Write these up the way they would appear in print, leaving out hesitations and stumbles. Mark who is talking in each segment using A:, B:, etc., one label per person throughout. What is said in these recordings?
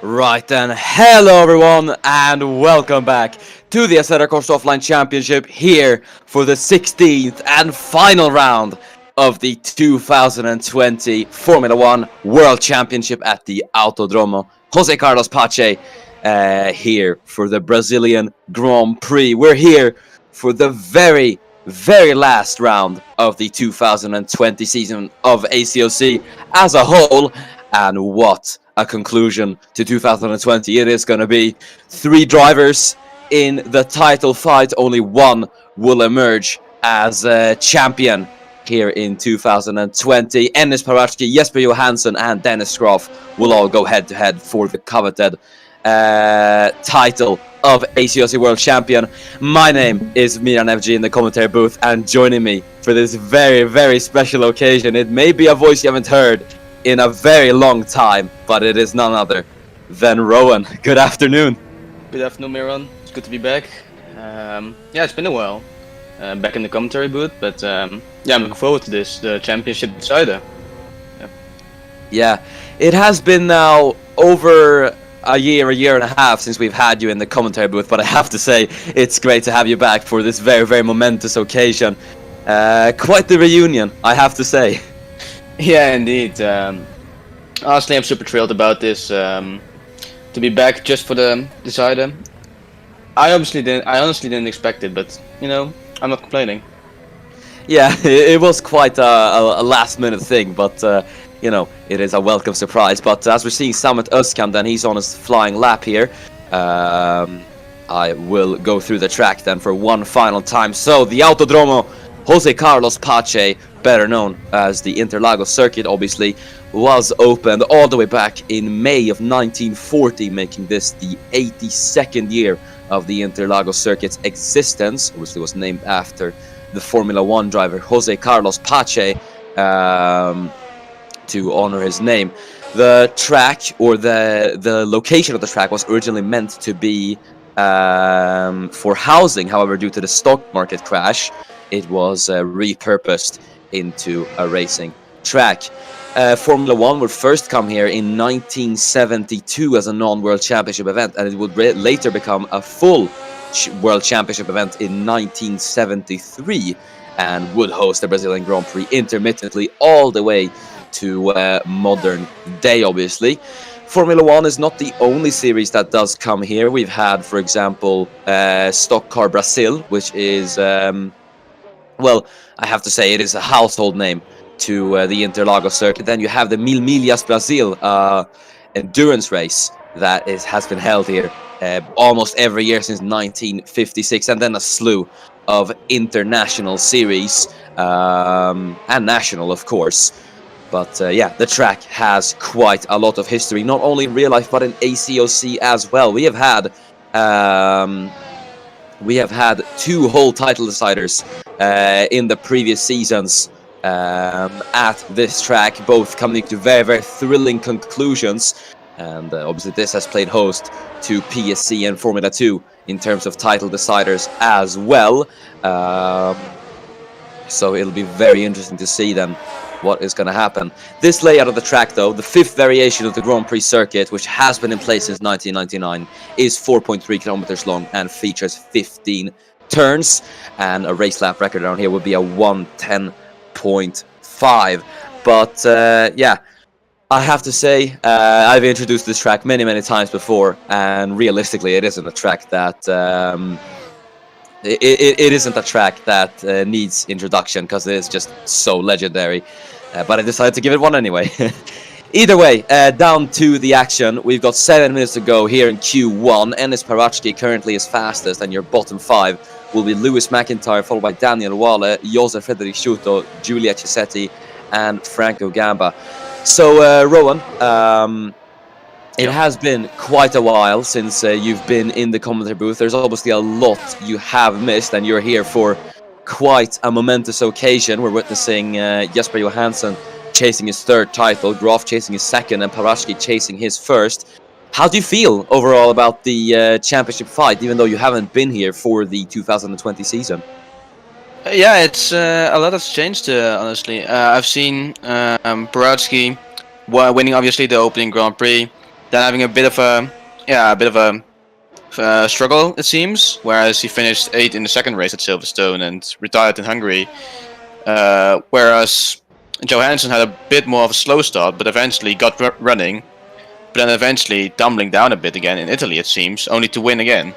A: Right then, hello everyone and welcome back to the Assetto Corsa Offline Championship here for the 16th and final round of the 2020 Formula 1 World Championship at the Autodromo Jose Carlos Pache here for the Brazilian Grand Prix. We're here for the very last round of the 2020 season of ACOC as a whole, and what a conclusion to 2020 it is going to be. 3 drivers in the title fight, only one will emerge as a champion here in 2020. Ennis Parachki, Jesper Johansson and Dennis Groff will all go head to head for the coveted title of ACOC World Champion. My name is Miran FG in the commentary booth, and joining me for this very special occasion, it may be a voice you haven't heard in a very long time, but it is none other than Rowan. Good afternoon.
B: Good afternoon, Miran. It's good to be back. It's been a while. Back in the commentary booth, but I'm looking forward to this, the championship decider.
A: Yeah, it has been now over a year and a half since we've had you in the commentary booth, but I have to say it's great to have you back for this very momentous occasion. Quite the reunion, I have to say.
B: Yeah, indeed. Honestly, I'm super thrilled about this. To be back just for the decider. I honestly didn't expect it, but I'm not complaining.
A: Yeah, it was quite a last-minute thing, but it is a welcome surprise. But as we're seeing Samet Özkan, then he's on his flying lap here. I will go through the track then for one final time. So the Autodromo Jose Carlos Pache, better known as the Interlagos circuit, obviously, was opened all the way back in May of 1940, making this the 82nd year of the Interlagos circuit's existence. Obviously was named after the Formula 1 driver Jose Carlos Pache, to honor his name. The track, or the location of the track, was originally meant to be for housing. However, due to the stock market crash, it was repurposed into a racing track. Formula 1 would first come here in 1972 as a non-World Championship event, and it would later become a full World Championship event in 1973, and would host the Brazilian Grand Prix intermittently all the way to modern day, obviously. Formula 1 is not the only series that does come here. We've had, for example, Stock Car Brazil, which is, well, I have to say it is a household name to the Interlagos circuit. Then you have the Mil Milhas Brazil endurance race that has been held here almost every year since 1956, and then a slew of international series and national, of course. But the track has quite a lot of history, not only in real life but in ACOC as well. We have had 2 whole title deciders in the previous seasons at this track, both coming to very thrilling conclusions. And obviously this has played host to PSC and Formula 2 in terms of title deciders as well. So it'll be very interesting to see then what is going to happen. This layout of the track, though, the 5th variation of the Grand Prix circuit, which has been in place since 1999, is 4.3 kilometers long and features 15 turns, and a race lap record around here would be a 1:10.5. But I have to say, I've introduced this track many times before, and realistically it isn't a track that it isn't a track that needs introduction, because it is just so legendary. But I decided to give it one anyway. Either way, down to the action. We've got 7 minutes to go here in Q1. Ennis Parachki currently is fastest, and your bottom 5 will be Lewis McIntyre, followed by Daniel Wale, Josef Frederic Schuto, Giulia Cisetti, and Franco Gamba. So, Rowan, it has been quite a while since you've been in the commentary booth. There's obviously a lot you have missed, and you're here for quite a momentous occasion. We're witnessing Jesper Johansson chasing his 3rd title, Groff chasing his 2nd, and Parachki chasing his 1st. How do you feel overall about the championship fight, even though you haven't been here for the 2020 season?
B: It's a lot has changed, honestly. I've seen Parachki winning, obviously, the opening Grand Prix. then having a bit of a struggle, it seems. Whereas he finished 8th in the second race at Silverstone and retired in Hungary. Whereas Johansson had a bit more of a slow start, but eventually got running. But then eventually tumbling down a bit again in Italy, it seems, only to win again.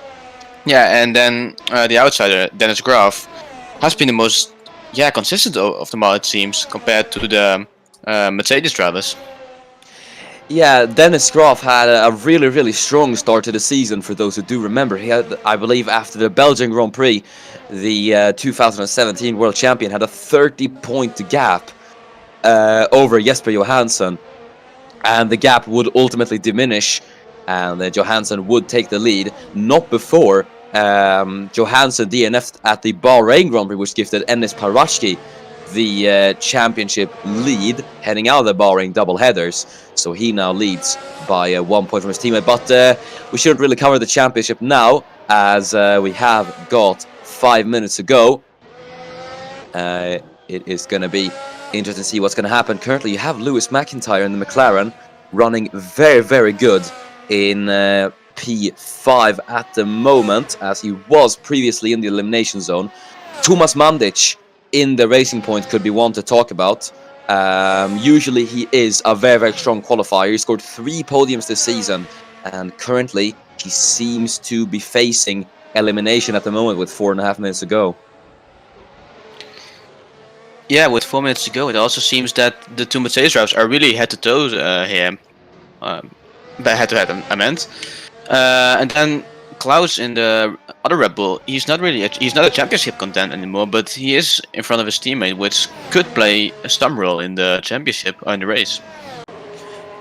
B: Yeah, and then the outsider, Dennis Graff, has been the most consistent of them all, it seems, compared to the Mercedes drivers.
A: Yeah, Dennis Graff had a really, really strong start to the season, for those who do remember. He had, I believe, after the Belgian Grand Prix, the 2017 World Champion had a 30-point gap over Jesper Johansson. And the gap would ultimately diminish, and Johansson would take the lead, not before Johansson DNF'd at the Bahrain Grand Prix, which gifted Enes Parashki the championship lead heading out of the Bahrain double headers. So he now leads by 1 point from his teammate. But we shouldn't really cover the championship now, as we have got 5 minutes to go. It is going to be interesting to see what's going to happen. Currently, you have Lewis McIntyre in the McLaren running very, very good in P5 at the moment, as he was previously in the elimination zone. Thomas Mandic in the Racing Point could be one to talk about. Usually he is a very, very strong qualifier. He scored 3 podiums this season, and currently he seems to be facing elimination at the moment with 4.5 minutes to go.
B: Yeah, with 4 minutes to go, it also seems that the two Mercedes drivers are really head-to-toe here. Head-to-head, I meant. And then Klaus in the other Red Bull, he's not a championship content anymore, but he is in front of his teammate, which could play a stump role in the championship or in the race.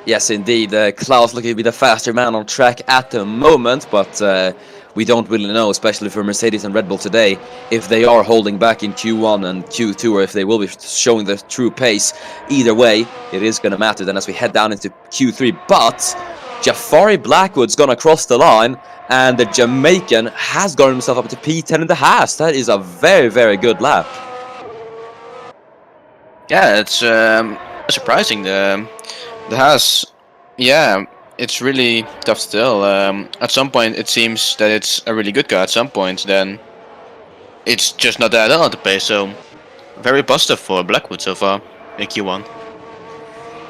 A: Yes, indeed. Klaus looking to be the faster man on track at the moment, but we don't really know, especially for Mercedes and Red Bull today, if they are holding back in Q1 and Q2, or if they will be showing the true pace. Either way, it is going to matter then as we head down into Q3. But Jafari Blackwood's gone across the line, and the Jamaican has gotten himself up to P10 in the Haas. That is a very, very good lap.
B: Yeah, it's surprising. The Haas, yeah, it's really tough to tell. At some point, it seems that it's a really good car. At some point, then it's just not that at all at the pace. So, very positive for Blackwood so far in Q1.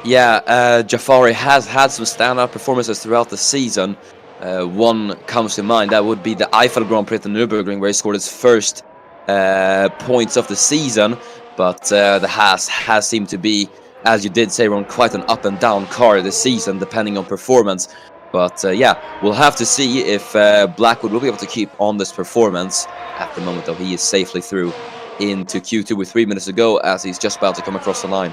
A: Yeah, Jafari has had some standout performances throughout the season. One comes to mind, that would be the Eiffel Grand Prix at the Nürburgring, where he scored his first points of the season. But the Haas has seemed to be, as you did say, Ron, quite an up and down car this season, depending on performance. But yeah, we'll have to see if Blackwood will be able to keep on this performance. At the moment, though, he is safely through into Q2 with 3 minutes to go, as he's just about to come across the line.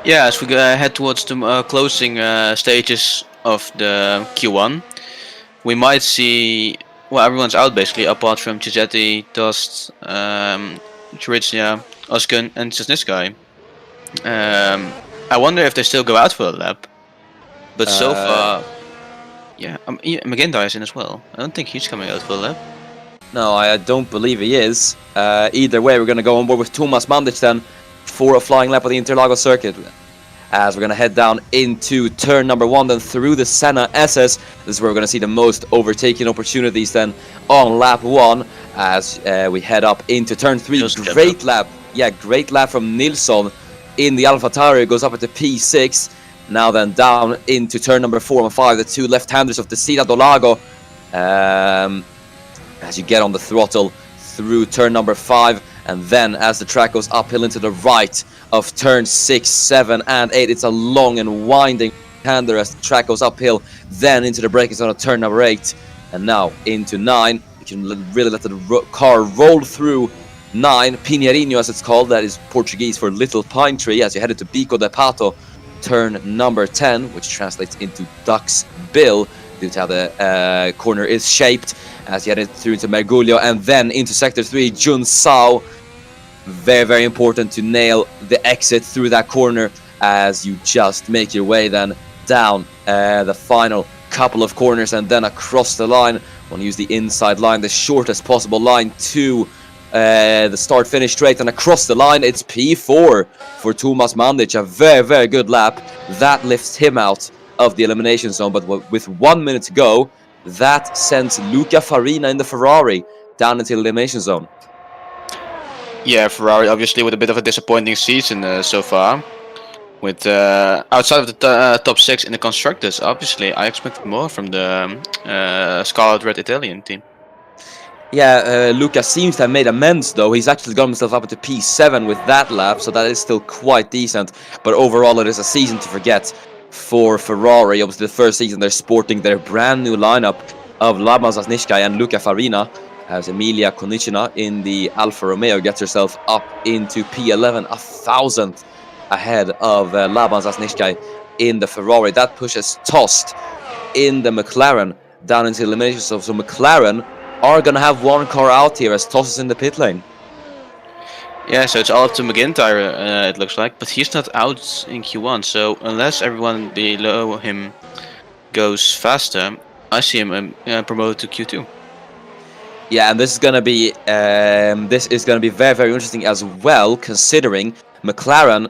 B: Yeah, as we head towards the closing stages of the Q1, we might see, well, everyone's out basically, apart from Giuseppe, Dost, Chirichia, Oskun, and Cisnisky. I wonder if they still go out for a lap. But so far, yeah, McIntyre's in as well. I don't think he's coming out for a lap.
A: No, I don't believe he is. Either way, we're going to go on board with Thomas Mandic then for a flying lap of the Interlagos circuit. As we're going to head down into turn number 1, then through the Senna SS. This is where we're going to see the most overtaking opportunities then on lap 1. As we head up into turn 3. Great lap. Yeah, great lap from Nilsson in the AlphaTauri. Goes up into P6. Now then down into turn number 4 and 5. The two left-handers of the Desira do Lago. As you get on the throttle through turn number 5. And then as the track goes uphill into the right of turn 6, 7, and 8, it's a long and winding hander as the track goes uphill, then into the braking zone of turn number 8, and now into 9. You can really let the car roll through 9, Pinheirinho as it's called, that is Portuguese for Little Pine Tree, as you head into Bico de Pato, turn number 10, which translates into Duck's Bill, due to how the corner is shaped, as you head through into Mergulho, and then into sector 3, Junsao. Very, very important to nail the exit through that corner as you just make your way then down the final couple of corners and then across the line. Want to use the inside line, the shortest possible line to the start finish straight, and across the line it's P4 for Tomas Mandic. A very, very good lap. That lifts him out of the elimination zone, but with 1 minute to go, that sends Luca Farina in the Ferrari down into the elimination zone.
B: Yeah, Ferrari obviously with a bit of a disappointing season so far. With outside of the top 6 in the constructors, obviously I expected more from the Scarlet Red Italian team.
A: Yeah, Luca seems to have made amends though. He's actually got himself up into P7 with that lap, so that is still quite decent. But overall, it is a season to forget for Ferrari. Obviously, the first season they're sporting their brand new lineup of Laban Zasnishkai and Luca Farina, as Emilia Konechina in the Alfa Romeo gets herself up into P11, a thousandth ahead of Laban Zasnishkai in the Ferrari. That pushes Tost in the McLaren down into elimination. So McLaren are going to have one car out here as Tost is in the pit lane.
B: Yeah, so it's all up to McIntyre, it looks like, but he's not out in Q1, so unless everyone below him goes faster, I see him promoted to Q2.
A: Yeah, and this is going to be very, very interesting as well, considering McLaren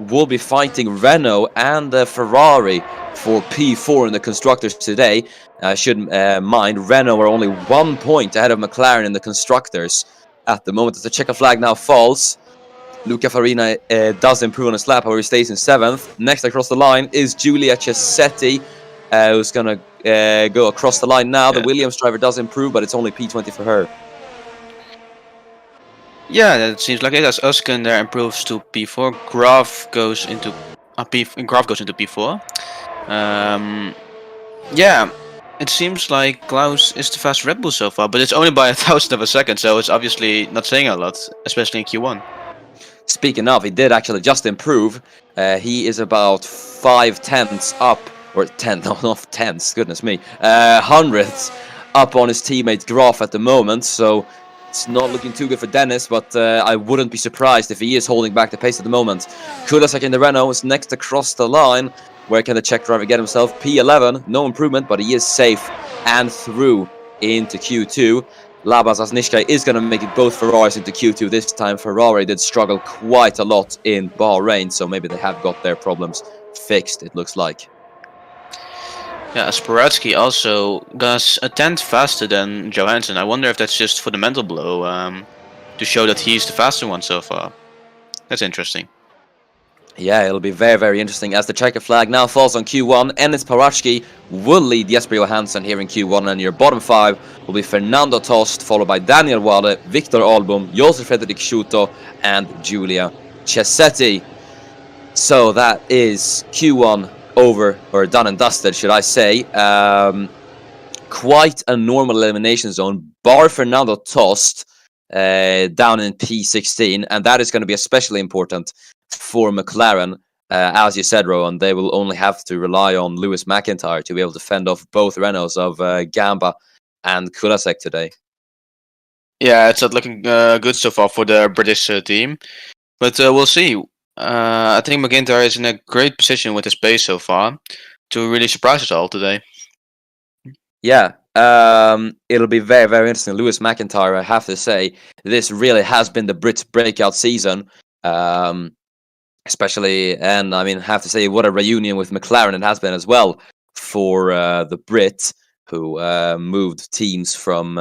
A: will be fighting Renault and Ferrari for P4 in the constructors today. I should mind, Renault are only 1 point ahead of McLaren in the constructors at the moment. As the checker flag now falls, Luca Farina does improve on his lap, however he stays in 7th. Next across the line is Giulia Cesetti, who's going to go across the line now. The Williams driver does improve, but it's only P20 for her.
B: Yeah, that seems like it. As Özkan there improves to P4, Graf goes into P4. Yeah, it seems like Klaus is the fast Red Bull so far, but it's only by 1,000th of a second, so it's obviously not saying a lot, especially in Q1.
A: Speaking of, he did actually just improve. He is about 5/10ths up, or 10, no, not tenths, goodness me, hundredths up on his teammate Graf at the moment, so it's not looking too good for Dennis, but I wouldn't be surprised if he is holding back the pace at the moment. Kulasek in the Renault is next across the line. Where can the Czech driver get himself? P11, no improvement, but he is safe and through into Q2. Laban Zasnishkai is going to make it both Ferraris into Q2 this time. Ferrari did struggle quite a lot in Bahrain, so maybe they have got their problems fixed, it looks like.
B: Yeah, Sparatsky also got a tenth faster than Johansson. I wonder if that's just for the mental blow, to show that he's the faster one so far. That's interesting.
A: Yeah, it'll be very, very interesting as the checker flag now falls on Q1. Enes Parachki will lead Jesper Johansson here in Q1, and your bottom 5 will be Fernando Tost, followed by Daniel Wade, Victor Album, Josef Fredrik Schuto, and Giulia Cesetti. So that is Q1 over, or done and dusted, should I say. Quite a normal elimination zone, bar Fernando Tost down in P16, and that is going to be especially important for McLaren, as you said, Rowan. They will only have to rely on Lewis McIntyre to be able to fend off both Renaults of Gamba and Kulasek today.
B: Yeah, it's not looking good so far for the British team, but we'll see. I think McIntyre is in a great position with his pace so far to really surprise us all today.
A: Yeah, it'll be very, very interesting. Lewis McIntyre, I have to say, this really has been the Brits' breakout season. Especially, and I mean, have to say, what a reunion with McLaren it has been as well for the Brit, who moved teams from,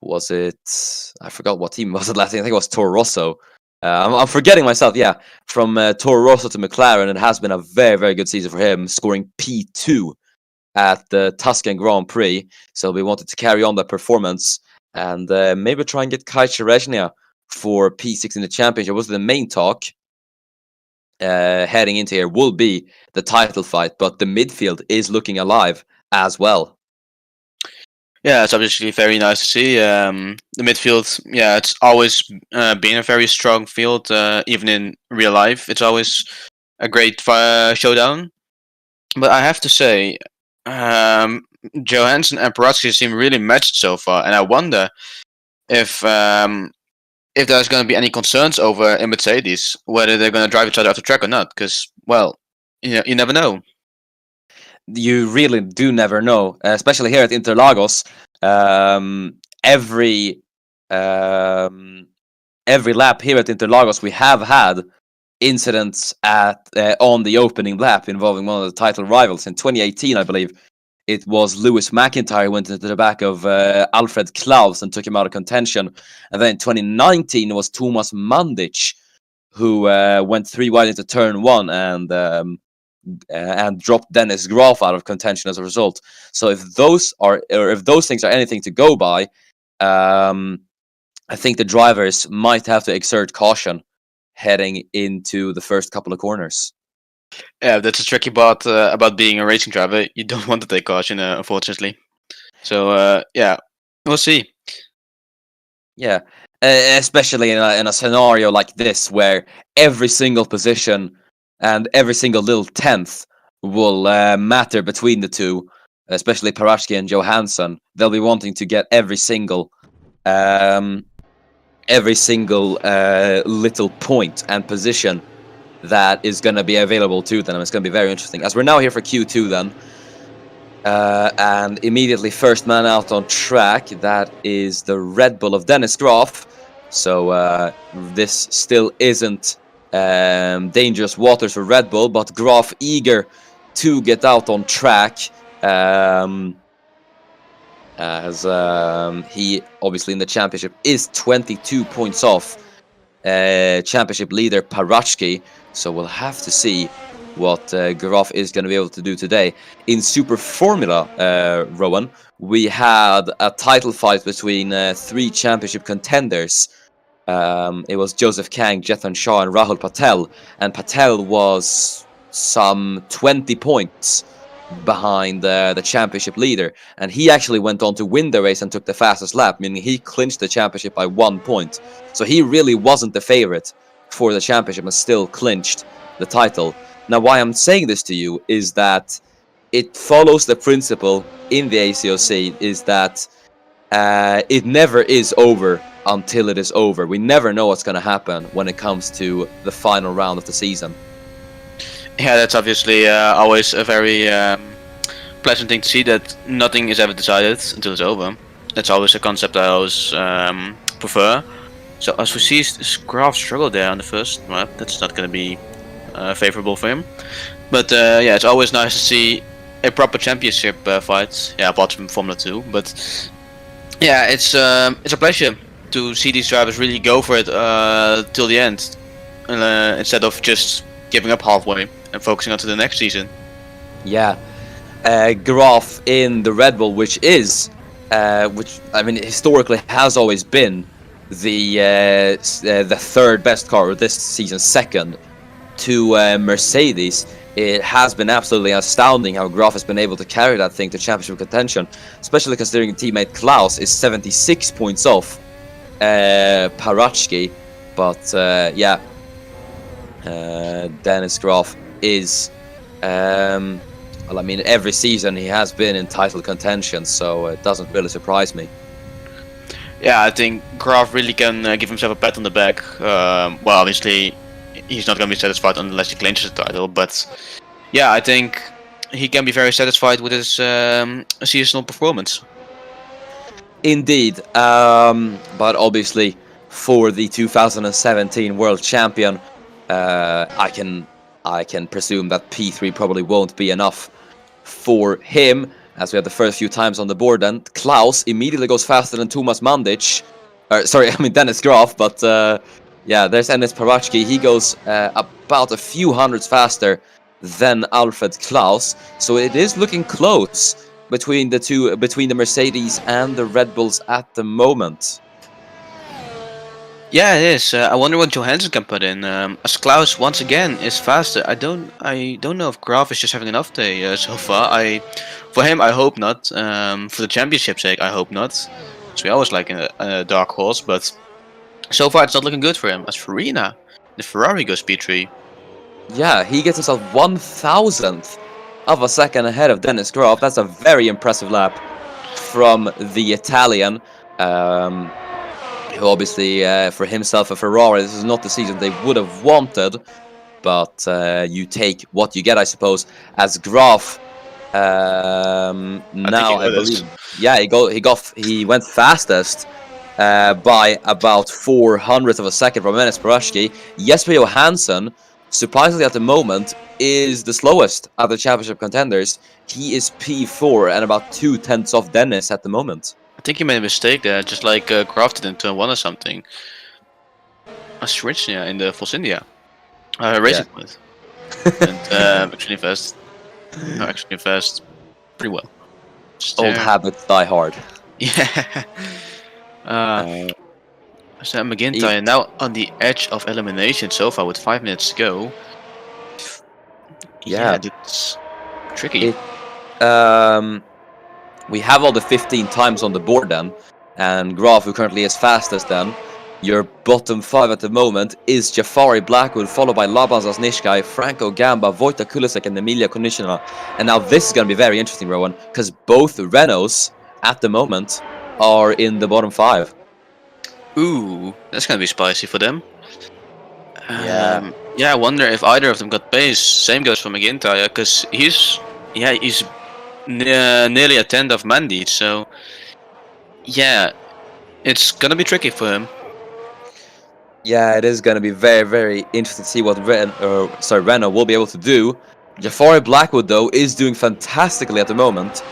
A: was it, I forgot what team was it last year, I think it was Toro Rosso. I'm forgetting myself, yeah, from Toro Rosso to McLaren. It has been a very, very good season for him, scoring P2 at the Tuscan Grand Prix, so we wanted to carry on that performance and maybe try and get Kai Cherezhnia for P6 in the championship. Was the main talk heading into here will be the title fight, but the midfield is looking alive as well.
B: Yeah, it's obviously very nice to see. The midfield, yeah, it's always been a very strong field, even in real life. It's always a great showdown. But I have to say, Johansson and Paratsky seem really matched so far, and I wonder if there's going to be any concerns over in Mercedes, whether they're going to drive each other off the track or not. Because, well, you never know.
A: You really do never know, especially here at Interlagos. Every every lap here at Interlagos, we have had incidents on the opening lap involving one of the title rivals. In 2018, I believe, it was Lewis McIntyre who went into the back of Alfred Klaus and took him out of contention. And then in 2019, it was Thomas Mandic who went 3 wide into turn 1 and dropped Dennis Graf out of contention as a result. So if those things are anything to go by, I think the drivers might have to exert caution heading into the first couple of corners.
B: Yeah, that's a tricky part about being a racing driver. You don't want to take caution, unfortunately. So yeah, we'll see.
A: Yeah, especially in a scenario like this where every single position and every single little tenth will matter between the two, especially Paraschke and Johansson. They'll be wanting to get every single little point and position that is going to be available to them. It's going to be very interesting. As we're now here for Q2 then, and immediately first man out on track, that is the Red Bull of Dennis Graf. So this still isn't dangerous waters for Red Bull, but Graf eager to get out on track, as he obviously in the championship is 22 points off championship leader Paraschke. So we'll have to see what Graf is going to be able to do today. In Super Formula, Rowan, we had a title fight between 3 championship contenders. It was Joseph Kang, Jethan Shah, and Rahul Patel. And Patel was some 20 points behind the championship leader. And he actually went on to win the race and took the fastest lap, meaning he clinched the championship by 1 point. So he really wasn't the favorite for the championship and still clinched the title. Now, why I'm saying this to you is that it follows the principle in the ACOC is that it never is over until it is over. We never know what's going to happen when it comes to the final round of the season.
B: Yeah, that's obviously always a very pleasant thing to see, that nothing is ever decided until it's over. That's always a concept I always prefer. So as we see, Graf struggled there on the first lap. That's not going to be favorable for him. But yeah, it's always nice to see a proper championship fight. Yeah, apart from Formula 2. But yeah, it's a pleasure to see these drivers really go for it till the end, instead of just giving up halfway and focusing on to the next season.
A: Yeah, Graf in the Red Bull, which I mean historically has always been the third best car, or this season second to Mercedes. It has been absolutely astounding how Graf has been able to carry that thing to championship contention, especially considering teammate Klaus is 76 points off Paraschke. But yeah, Dennis Graf is well, I mean, every season he has been in title contention, so it doesn't really surprise me.
B: Yeah, I think Graf really can give himself a pat on the back. Well, obviously, he's not going to be satisfied unless he clinches the title, but yeah, I think he can be very satisfied with his seasonal performance.
A: Indeed, but obviously for the 2017 world champion, I can presume that P3 probably won't be enough for him, as we had the first few times on the board. And Klaus immediately goes faster than Thomas Mandic. Sorry, I mean Dennis Graf, but yeah, there's Enes Paraschke. He goes about a few hundreds faster than Alfred Klaus, so it is looking close between the two, between the Mercedes and the Red Bulls at the moment.
B: Yeah, it is. I wonder what Johansson can put in. As Klaus once again is faster. I don't know if Graf is just having an off day so far. For him, I hope not. For the championship's sake, I hope not. So we always like a dark horse, but so far it's not looking good for him. As Farina, the Ferrari goes P3.
A: Yeah, he gets himself 1,000th of a second ahead of Dennis Graf. That's a very impressive lap from the Italian. Who obviously, for himself, a Ferrari, this is not the season they would have wanted, but you take what you get, I suppose. As Graf, now I believe, yeah, he went fastest by about 400th of a second from Enes Paraschke. Jesper Johansson, surprisingly at the moment, is the slowest of the championship contenders. He is P4 and about 2/10 off Dennis at the moment.
B: I think he made a mistake there, just like Crafted in turn 1 or something. Switch in the Force India. Racing with. And actually fast. No, actually fast. Pretty well.
A: Old habits die hard.
B: Yeah. So McIntyre now on the edge of elimination so far with 5 minutes to go.
A: Yeah,
B: it's tricky.
A: We have all the 15 times on the board then, and Graf, who currently is fastest then, your bottom 5 at the moment is Jafari Blackwood, followed by Laban Zasnishkai, Franco Gamba, Wojta Kulisek, and Emilia Konishina. And now this is going to be very interesting, Rowan, because both Renaults at the moment are in the bottom 5.
B: Ooh, that's going to be spicy for them.
A: Yeah.
B: Yeah, I wonder if either of them got pace. Same goes for McIntyre, because he's nearly a 10th of Mandy, so yeah, it's gonna be tricky for him.
A: Yeah, it is gonna be very, very interesting to see what Renault will be able to do. Jafari Blackwood though is doing fantastically at the moment.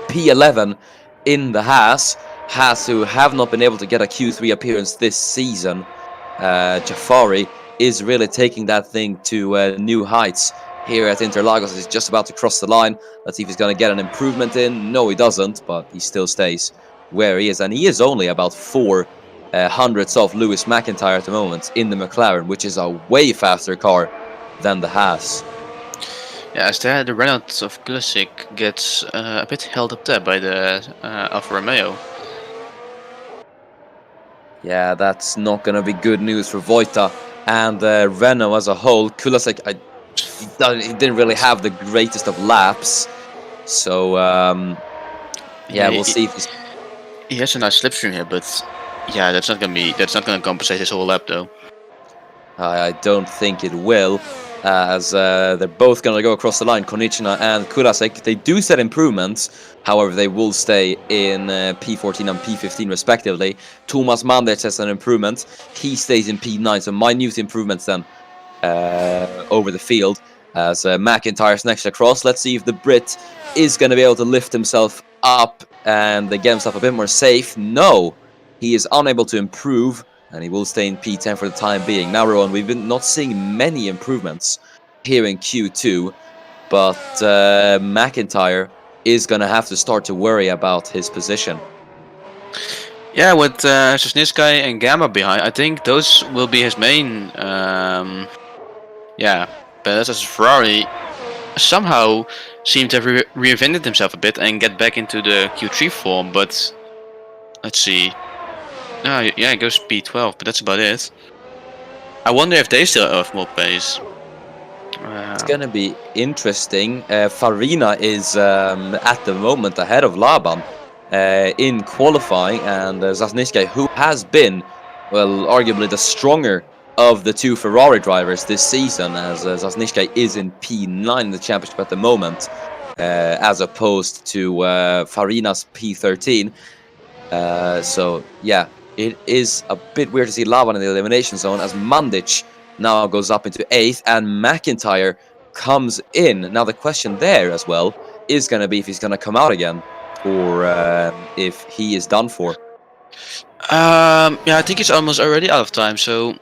A: P11 in the Haas who have not been able to get a Q3 appearance this season. Jafari is really taking that thing to new heights here at Interlagos. He's just about to cross the line. Let's see if he's going to get an improvement in. No, he doesn't, but he still stays where he is. And he is only about 4 hundredths off Lewis McIntyre at the moment in the McLaren, which is a way faster car than the Haas.
B: Yeah, as the Renault of Kulisek gets a bit held up there by the Alfa Romeo.
A: Yeah, that's not going to be good news for Wojta and Renault as a whole. Kulisek, he didn't really have the greatest of laps, so yeah, we'll see if he's...
B: He has a nice slipstream here, but yeah, that's not gonna compensate his whole lap though.
A: I don't think it will, as they're both going to go across the line, Konnichina and Kulisek. They do set improvements, however they will stay in P14 and P15 respectively. Thomas Manders has an improvement, he stays in P9, so minute improvements then over the field as McIntyre's next across. Let's see if the Brit is going to be able to lift himself up and get himself a bit more safe. No, he is unable to improve, and he will stay in P10 for the time being. Now, Rowan, we've been not seeing many improvements here in Q2, but McIntyre is going to have to start to worry about his position.
B: Yeah, with Sosniskai and Gamma behind, I think those will be his main. Yeah, but as Ferrari somehow seemed to have reinvented himself a bit and get back into the Q3 form, but let's see. Yeah, it goes P12, but that's about it. I wonder if they still have more pace.
A: It's gonna be interesting. Farina is at the moment ahead of Laban in qualifying, and Zasnishkai, who has been, well, arguably the stronger of the two Ferrari drivers this season, as Zasnishkai is in P9 in the championship at the moment, as opposed to Farina's P13. So yeah, it is a bit weird to see Laban in the elimination zone, as Mandic now goes up into 8th and McIntyre comes in. Now the question there as well is going to be if he's going to come out again, or if he is done for.
B: Yeah, I think he's almost already out of time, so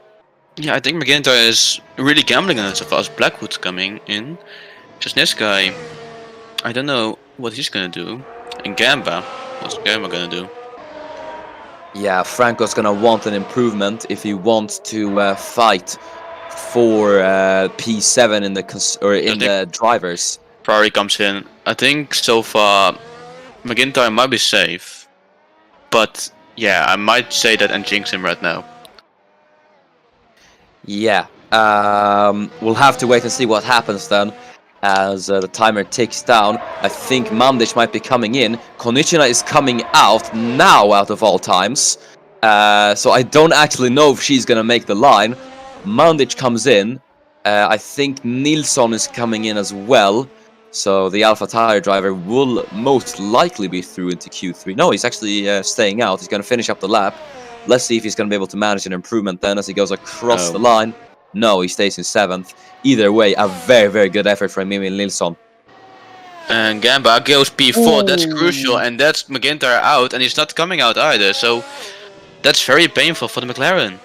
B: yeah, I think McIntyre is really gambling on it so far as Blackwood's coming in. Just this guy, I don't know what he's gonna do. And Gamba, what's Gamba gonna do?
A: Yeah, Franco's gonna want an improvement if he wants to fight for P7 in the drivers.
B: Ferrari comes in. I think so far McIntyre might be safe, but yeah, I might say that and jinx him right now.
A: Yeah, we'll have to wait and see what happens then, as the timer ticks down. I think Mandic might be coming in. Konnichina is coming out now, out of all times. So I don't actually know if she's gonna make the line. Mandic comes in. I think Nilsson is coming in as well. So the AlphaTauri driver will most likely be through into Q3. No, he's actually staying out. He's going to finish up the lap. Let's see if he's going to be able to manage an improvement then as he goes across the
B: Oh.
A: line. No, he stays in 7th. Either way, a very, very good effort from Emil Nilsson.
B: And Gamba goes P4. That's crucial, and that's McIntyre out, and he's not coming out either. So that's very painful for the McLaren.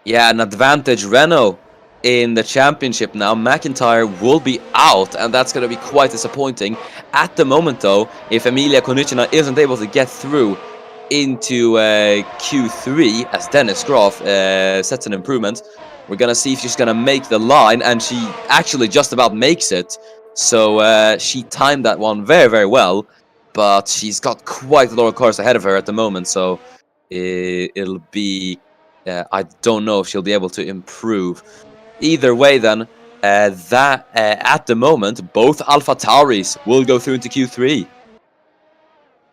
A: Yeah, an advantage Renault in the championship now. McIntyre will be out, and that's going to be quite disappointing. At the moment, though, if Emilia Konechina isn't able to get through into Q3, as Dennis Groff sets an improvement, we're going to see if she's going to make the line, and she actually just about makes it. So she timed that one very, very well, but she's got quite a lot of cars ahead of her at the moment, so it'll be... I don't know if she'll be able to improve. Either way, then, at the moment, both AlphaTauris will go through into Q3.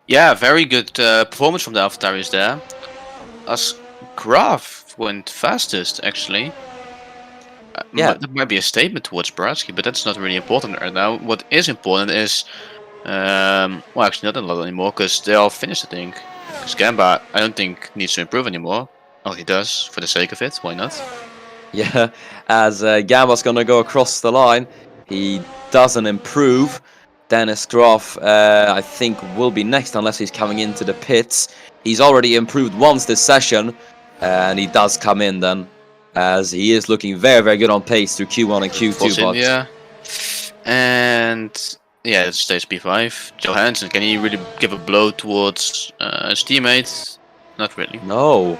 B: Yeah, very good performance from the AlphaTauris there. As Graf went fastest, actually.
A: Yeah.
B: That might be a statement towards Baratsky, but that's not really important right now. What is important is, well, actually not a lot anymore, because they all finished, I think. Because Gamba, I don't think needs to improve anymore. Oh, he does, for the sake of it. Why not?
A: Yeah, as Gamba's going to go across the line, he doesn't improve. Dennis Groff, I think, will be next unless he's coming into the pits. He's already improved once this session, and he does come in then, as he is looking very, very good on pace through Q1 and Q2. But
B: Yeah, and yeah, it stays P5. Johansson, can he really give a blow towards his teammates? Not really.
A: no,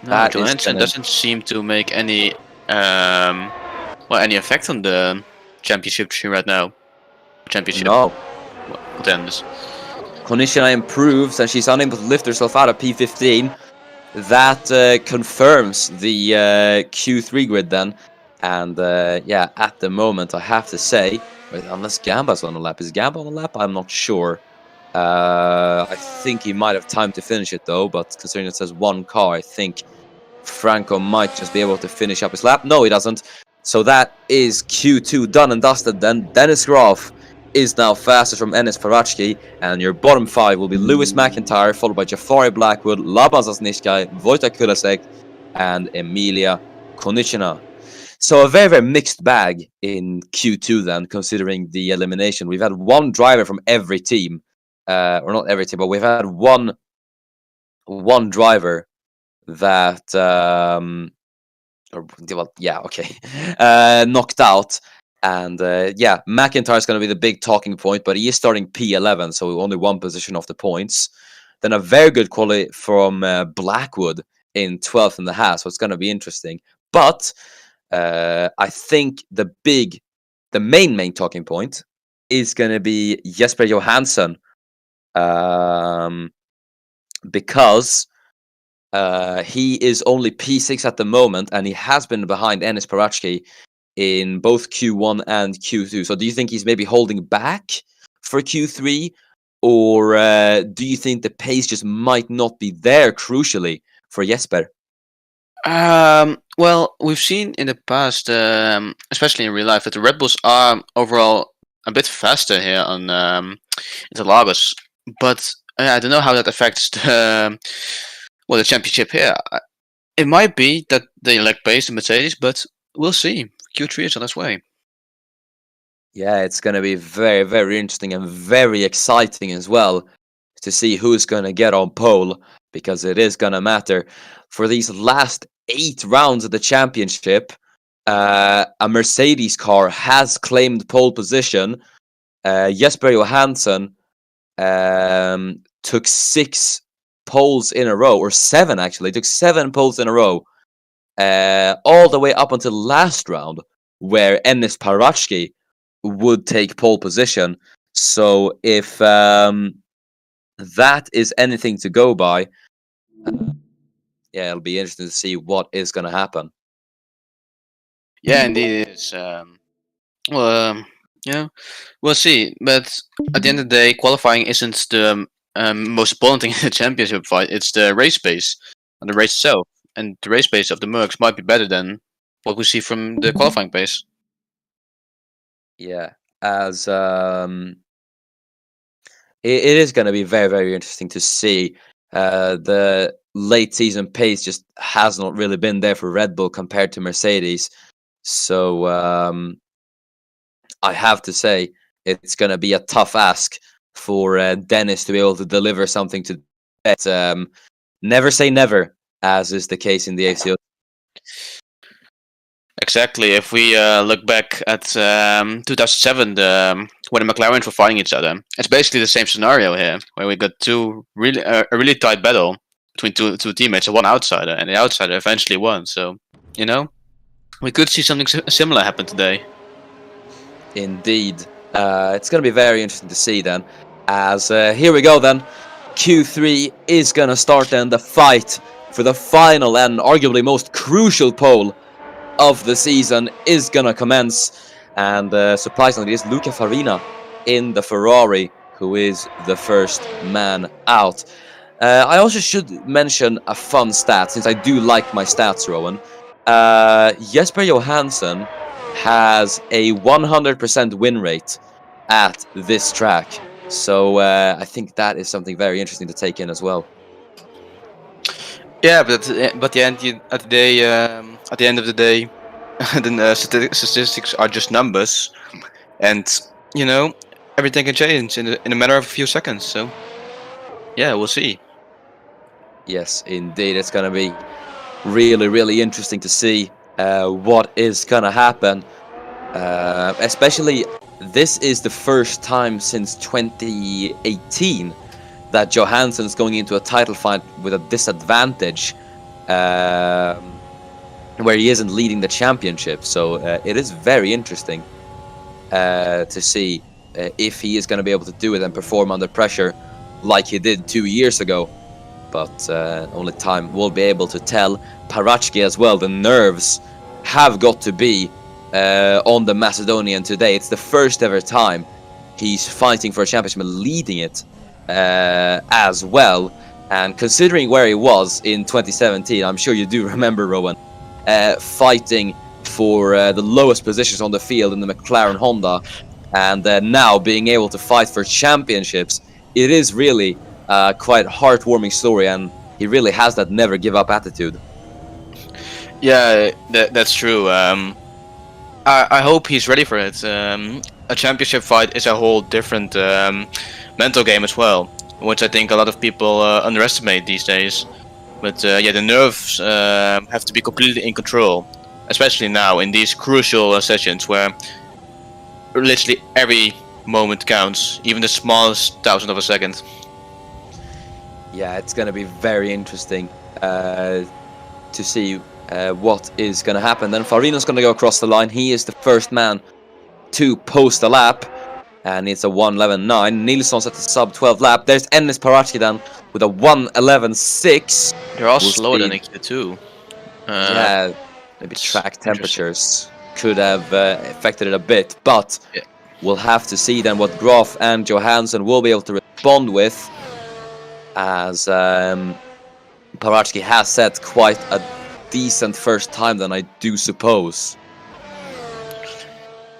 B: No,
A: that is
B: Johansson
A: gonna...
B: doesn't seem to make any any effect on the championship tree right now. Championship
A: No.
B: contenders.
A: Konishina improves and she's unable to lift herself out of P15. That confirms the Q3 grid then. And yeah, at the moment, I have to say, unless Gamba's on the lap. Is Gamba on the lap? I'm not sure. I think he might have time to finish it though, but considering it says one car, I think Franco might just be able to finish up his lap. No, he doesn't. So that is Q2 done and dusted then. Dennis Groff is now fastest from Enes Parachki, and your bottom 5 will be Lewis McIntyre, followed by Jafari Blackwood, Laban Zasnishkai, Wojtek Kulasek, and Emilia Konechina. So a very, very mixed bag in Q2 then, considering the elimination. We've had one driver from every team, or not every team, but we've had one driver that knocked out. And yeah, McIntyre is going to be the big talking point, but he is starting P11, so only one position off the points. Then a very good quality from Blackwood in 12th in the Haas, so it's going to be interesting. But I think the main talking point is going to be Jesper Johansson, because he is only P6 at the moment, and he has been behind Enes Parachki in both Q1 and Q2. So do you think he's maybe holding back for Q3? Or do you think the pace just might not be there, crucially, for Jesper?
B: Well, we've seen in the past, especially in real life, that the Red Bulls are overall a bit faster here on Interlagos. But I don't know how that affects the championship here. It might be that they lack pace in Mercedes, but we'll see. Q3 is on its way.
A: Yeah, it's going to be very, very interesting and very exciting as well to see who's going to get on pole, because it is going to matter. For these last 8 rounds of the championship, a Mercedes car has claimed pole position. Jesper Johansson took 6 poles in a row, or 7 actually, took 7 poles in a row, all the way up until last round, where Enes Parachki would take pole position. So if that is anything to go by, yeah, it'll be interesting to see what is going to happen.
B: Yeah, indeed, it is. Yeah, we'll see. But at the end of the day, qualifying isn't the most important thing in the championship fight. It's the race pace and the race itself. And the race pace of the Mercs might be better than what we see from the qualifying pace.
A: Yeah, as it is going to be very, very interesting to see. The late season pace just has not really been there for Red Bull compared to Mercedes. So I have to say it's going to be a tough ask for Dennis to be able to deliver something to that. Never say never, as is the case in the ACO.
B: Exactly. If we look back at 2007, when the McLarens were fighting each other, it's basically the same scenario here, where we got a really tight battle between two teammates and one outsider, and the outsider eventually won. So, you know, we could see something similar happen today.
A: Indeed. It's going to be very interesting to see then. As here we go then. Q3 is going to start then the fight for the final and arguably most crucial pole of the season is going to commence. And surprisingly, it's Luca Farina in the Ferrari who is the first man out. I also should mention a fun stat, since I do like my stats, Rowan. Jesper Johansson has a 100% win rate at this track. So I think that is something very interesting to take in as well.
B: Yeah, but at the end of the day, the statistics are just numbers, and you know everything can change in a matter of a few seconds. So yeah, we'll see.
A: Yes, indeed, it's going to be really, really interesting to see what is going to happen. Especially, this is the first time since 2018 that Johansson's going into a title fight with a disadvantage, where he isn't leading the championship. So it is very interesting to see if he is going to be able to do it and perform under pressure like he did 2 years ago. But only time will be able to tell. Parachki as well, the nerves have got to be on the Macedonian today. It's the first ever time he's fighting for a championship and leading it as well. And considering where he was in 2017, I'm sure you do remember, Rowan, fighting for the lowest positions on the field in the McLaren Honda, and now being able to fight for championships. It is really quite heartwarming story, and he really has that never give up attitude.
B: Yeah, that's true. I hope he's ready for it. A championship fight is a whole different mental game as well, which I think a lot of people underestimate these days. But yeah, the nerves have to be completely in control, especially now in these crucial sessions where literally every moment counts, even the smallest thousandth of a second.
A: Yeah, it's going to be very interesting to see what is going to happen. Then Farina's going to go across the line. He is the first man to post a lap, and it's a 1:11.9. Nilsson's at the sub-12 lap. There's Enes Parachki then with a 1:11.6.
B: They're all slower than in Q2.
A: Yeah, maybe track temperatures could have affected it a bit, but
B: yeah,
A: we'll have to see then what Graf and Johansson will be able to respond with, as Parachki has set quite a decent first time then, I do suppose.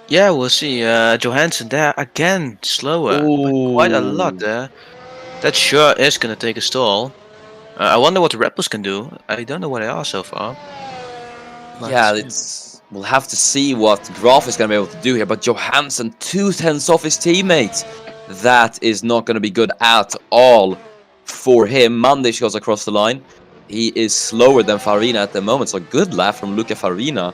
B: Yeah, we'll see. Johansson there again, slower, quite a lot there. That sure is gonna take a stall. I wonder what the Red Bulls can do. I don't know where they are so far.
A: Yeah, we'll have to see what Graf is going to be able to do here. But Johansson, 2/10 off his teammate. That is not going to be good at all for him. Mandish goes across the line. He is slower than Farina at the moment. So good lap from Luca Farina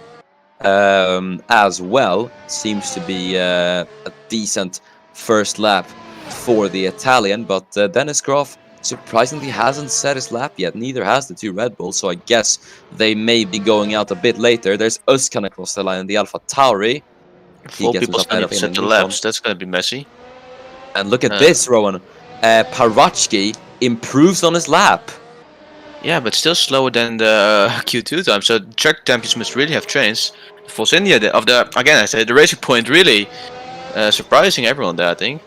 A: as well. Seems to be a decent first lap for the Italian. But Dennis Graf surprisingly hasn't set his lap yet. Neither has the two Red Bulls, so I guess they may be going out a bit later. There's Özkan across the line in the Alpha Tauri.
B: 4 people standing to set the laps. That's going to be messy.
A: And look at this, Rowan. Parachki improves on his lap.
B: Yeah, but still slower than the Q2 time. So track champions must really have changed. Force India again, I say the Racing Point really surprising everyone there, I think.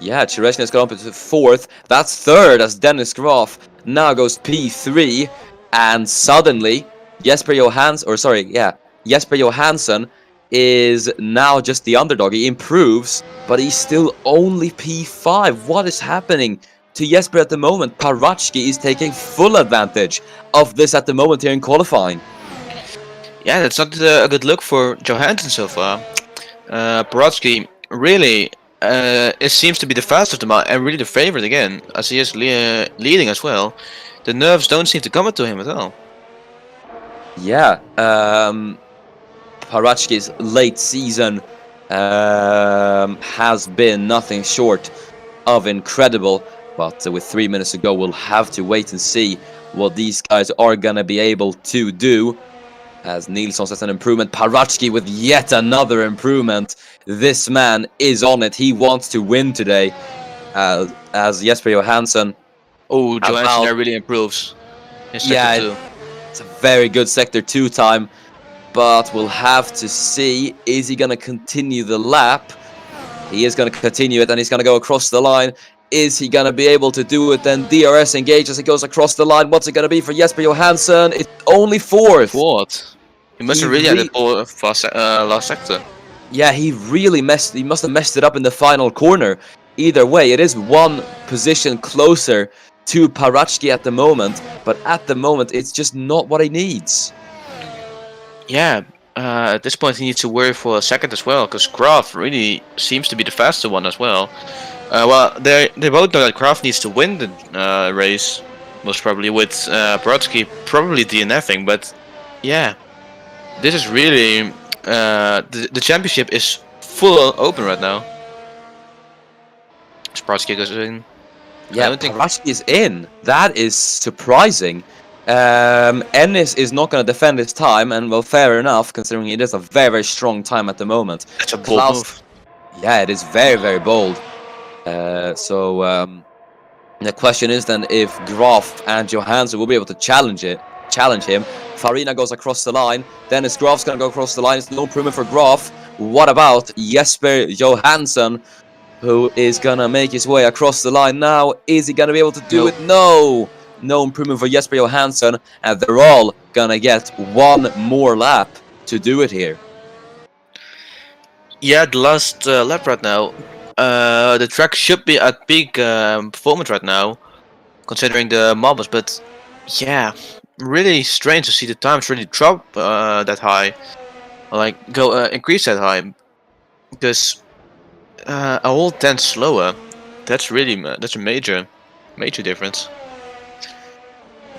A: Yeah, Chereshkin has gone up to 4th. That's 3rd as Dennis Graf now goes P3. And suddenly, Jesper Johansson is now just the underdog. He improves, but he's still only P5. What is happening to Jesper at the moment? Parachki is taking full advantage of this at the moment here in qualifying.
B: Yeah, that's not a good look for Johansson so far. Brodsky really it seems to be the fastest amount and really the favorite again, as he is leading as well. The nerves don't seem to come to him at all.
A: Yeah, Parachki's late season has been nothing short of incredible, but with 3 minutes to go, we'll have to wait and see what these guys are gonna be able to do. As Nilsson says, an improvement. Parachki with yet another improvement. This man is on it. He wants to win today. As Jesper Johansson.
B: Oh, Johansson there really improves. In sector 2.
A: It's a very good sector 2 time. But we'll have to see. Is he going to continue the lap? He is going to continue it, and he's going to go across the line. Is he going to be able to do it? Then DRS engage as he goes across the line. What's it going to be for Jesper Johansson? It's only fourth.
B: He must have really had it last sector.
A: Yeah, he must have messed it up in the final corner. Either way, it is one position closer to Parachki at the moment, but at the moment, it's just not what he needs.
B: Yeah, at this point he needs to worry for a second as well, because Graf really seems to be the faster one as well. Well, they both know that Graf needs to win the race, most probably, with Brodsky probably DNFing, but yeah, this is really... the championship is full open right now. Brodsky goes in.
A: Yeah, Parachki is in. That is surprising. Ennis is not going to defend his time, and well, fair enough, considering it is a very, very strong time at the moment.
B: That's a bold move.
A: Yeah, it is very, very bold. So the question is then if Graf and Johansson will be able to challenge him. Farina goes across the line. Dennis Graf's going to go across the line. It's no improvement for Graf. What about Jesper Johansson, who is going to make his way across the line now? Is he going to be able to do it? No improvement for Jesper Johansson, and they're all gonna get one more lap to do it here.
B: Yeah, the last lap right now. The track should be at peak performance right now, considering the marbles, but yeah, really strange to see the times really drop that high, or like go increase that high, because a whole tenth slower. That's a major difference.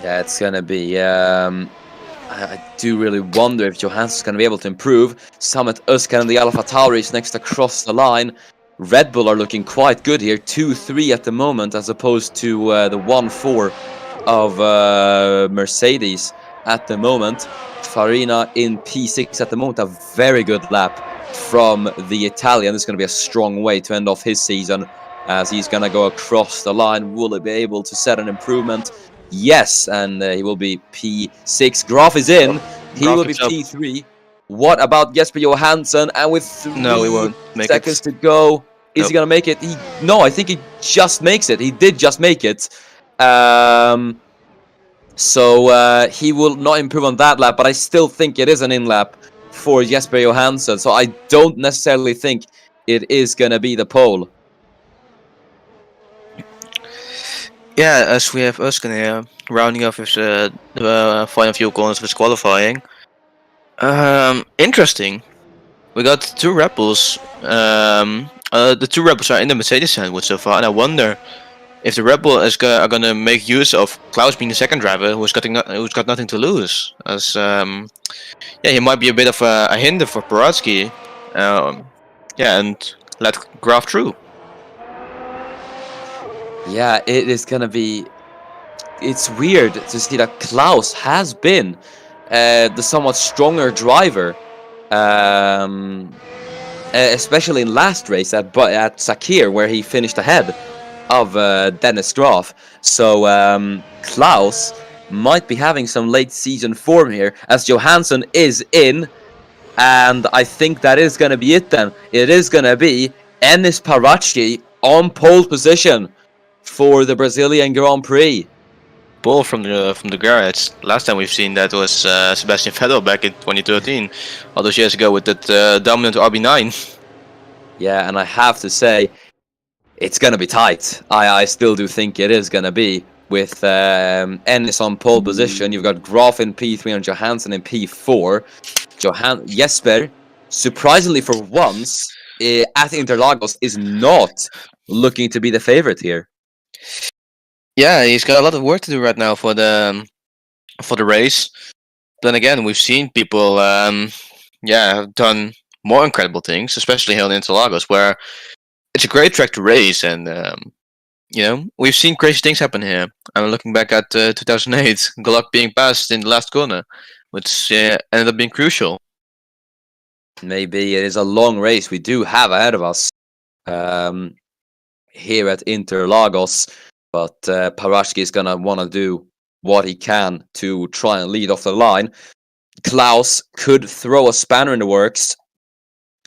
A: Yeah, it's gonna be. I do really wonder if Johansson's gonna be able to improve. Summit Özkan and the Alpha Tauri is next across the line. Red Bull are looking quite good here, 2-3 at the moment, as opposed to the 1-4 of Mercedes at the moment. Farina in P6 at the moment, a very good lap from the Italian. This is going to be a strong way to end off his season, as he's going to go across the line. Will he be able to set an improvement? Yes, and he will be P6. Graf is in. He will be P3. What about Jesper Johansson? And with 3 seconds to go, is he gonna make it? No, I think he just makes it. He did just make it. So he will not improve on that lap, but I still think it is an in lap for Jesper Johansson. So I don't necessarily think it is gonna be the pole.
B: Yeah, as we have Özkan here, rounding off with the final few corners of his qualifying. Interesting. We got 2 Red Bulls. The 2 Red Bulls are in the Mercedes sandwich so far, and I wonder if the Red Bull are gonna make use of Klaus being the second driver, who's got nothing to lose. As yeah, he might be a bit of a hinder for Paratsky. Yeah, and let Graf through.
A: Yeah, it is gonna be. It's weird to see that Klaus has been the somewhat stronger driver, especially in last race at Sakir, where he finished ahead of Dennis Graf. So Klaus might be having some late season form here, as Johansson is in, and I think that is gonna be it then. It is gonna be Enis Paratsky on pole position for the Brazilian Grand Prix.
B: pull from the garage. Last time we've seen that was Sebastian Vettel back in 2013, all those years ago with that dominant RB9.
A: Yeah, and I have to say, it's gonna be tight. I still do think it is gonna be with Ennis on pole position. You've got Graf in P3 and Johansson in P4. Jesper, surprisingly for once, at Interlagos is not looking to be the favorite here.
B: Yeah, he's got a lot of work to do right now for the race. Then again, we've seen people, have done more incredible things, especially here in Interlagos, where it's a great track to race, and we've seen crazy things happen here. I'm looking back at 2008, Glock being passed in the last corner, which ended up being crucial.
A: Maybe it is a long race we do have ahead of us here at Interlagos, but Paraschke is gonna want to do what he can to try and lead off the line. Klaus could throw a spanner in the works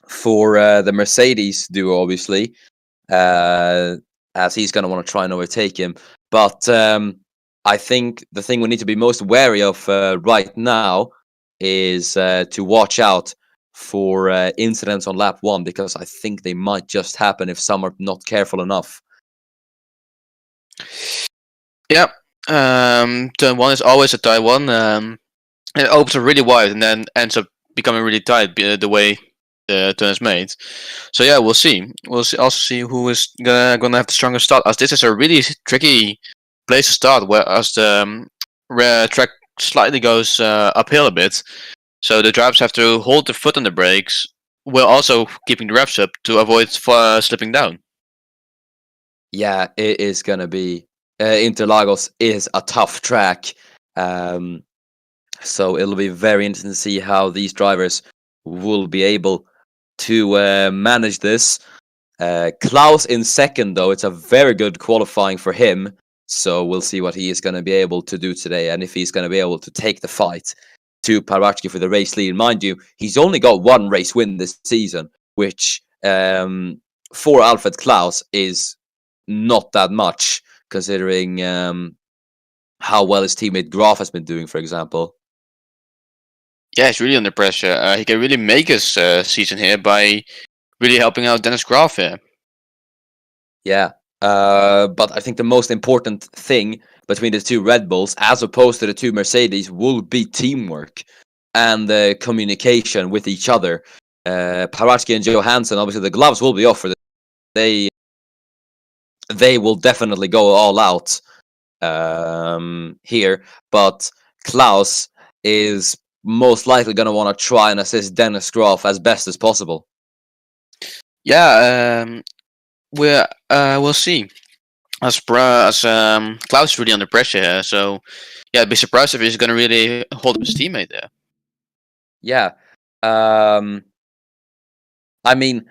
A: for the Mercedes duo, obviously, as he's going to want to try and overtake him. But I think the thing we need to be most wary of right now is to watch out for incidents on lap 1, because I think they might just happen if some are not careful enough.
B: Yeah, turn 1 is always a tight one. It opens up really wide and then ends up becoming really tight the way the turn is made. So yeah, we'll see. We'll also see who is gonna have the strongest start, as this is a really tricky place to start, where as the track slightly goes uphill a bit. So the drivers have to hold their foot on the brakes, while also keeping the revs up to avoid slipping down.
A: Yeah, it is going to be... Interlagos is a tough track. So it'll be very interesting to see how these drivers will be able to manage this. Klaus in second, though, it's a very good qualifying for him. So we'll see what he is going to be able to do today, and if he's going to be able to take the fight to Paraschke for the race lead. Mind you, he's only got one race win this season, which for Alfred Klaus is not that much, considering how well his teammate Graf has been doing, for example.
B: Yeah, he's really under pressure. He can really make his season here by really helping out Dennis Graf here.
A: Yeah, but I think the most important thing between the two Red Bulls, as opposed to the two Mercedes, will be teamwork and communication with each other. Paraschke and Johansson, obviously the gloves will be off for this. They will definitely go all out here, but Klaus is most likely going to want to try and assist Dennis Graf as best as possible.
B: Yeah, we'll see. As Klaus is really under pressure here, so yeah, I'd be surprised if he's going to really hold up his teammate there.
A: Yeah, I mean,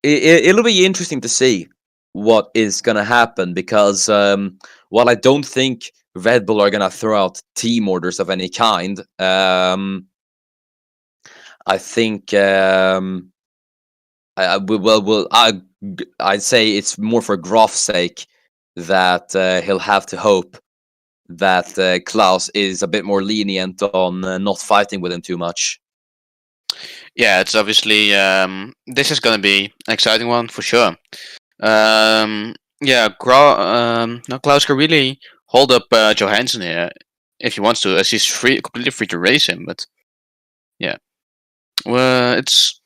A: it'll be interesting to see what is going to happen, because while I don't think Red Bull are going to throw out team orders of any kind, I think I'd say it's more for Graf's sake that he'll have to hope that Klaus is a bit more lenient on not fighting with him too much.
B: Yeah, it's obviously this is going to be an exciting one for sure. Klaus can really hold up Johansson here if he wants to, as he's completely free to race him. But yeah, it's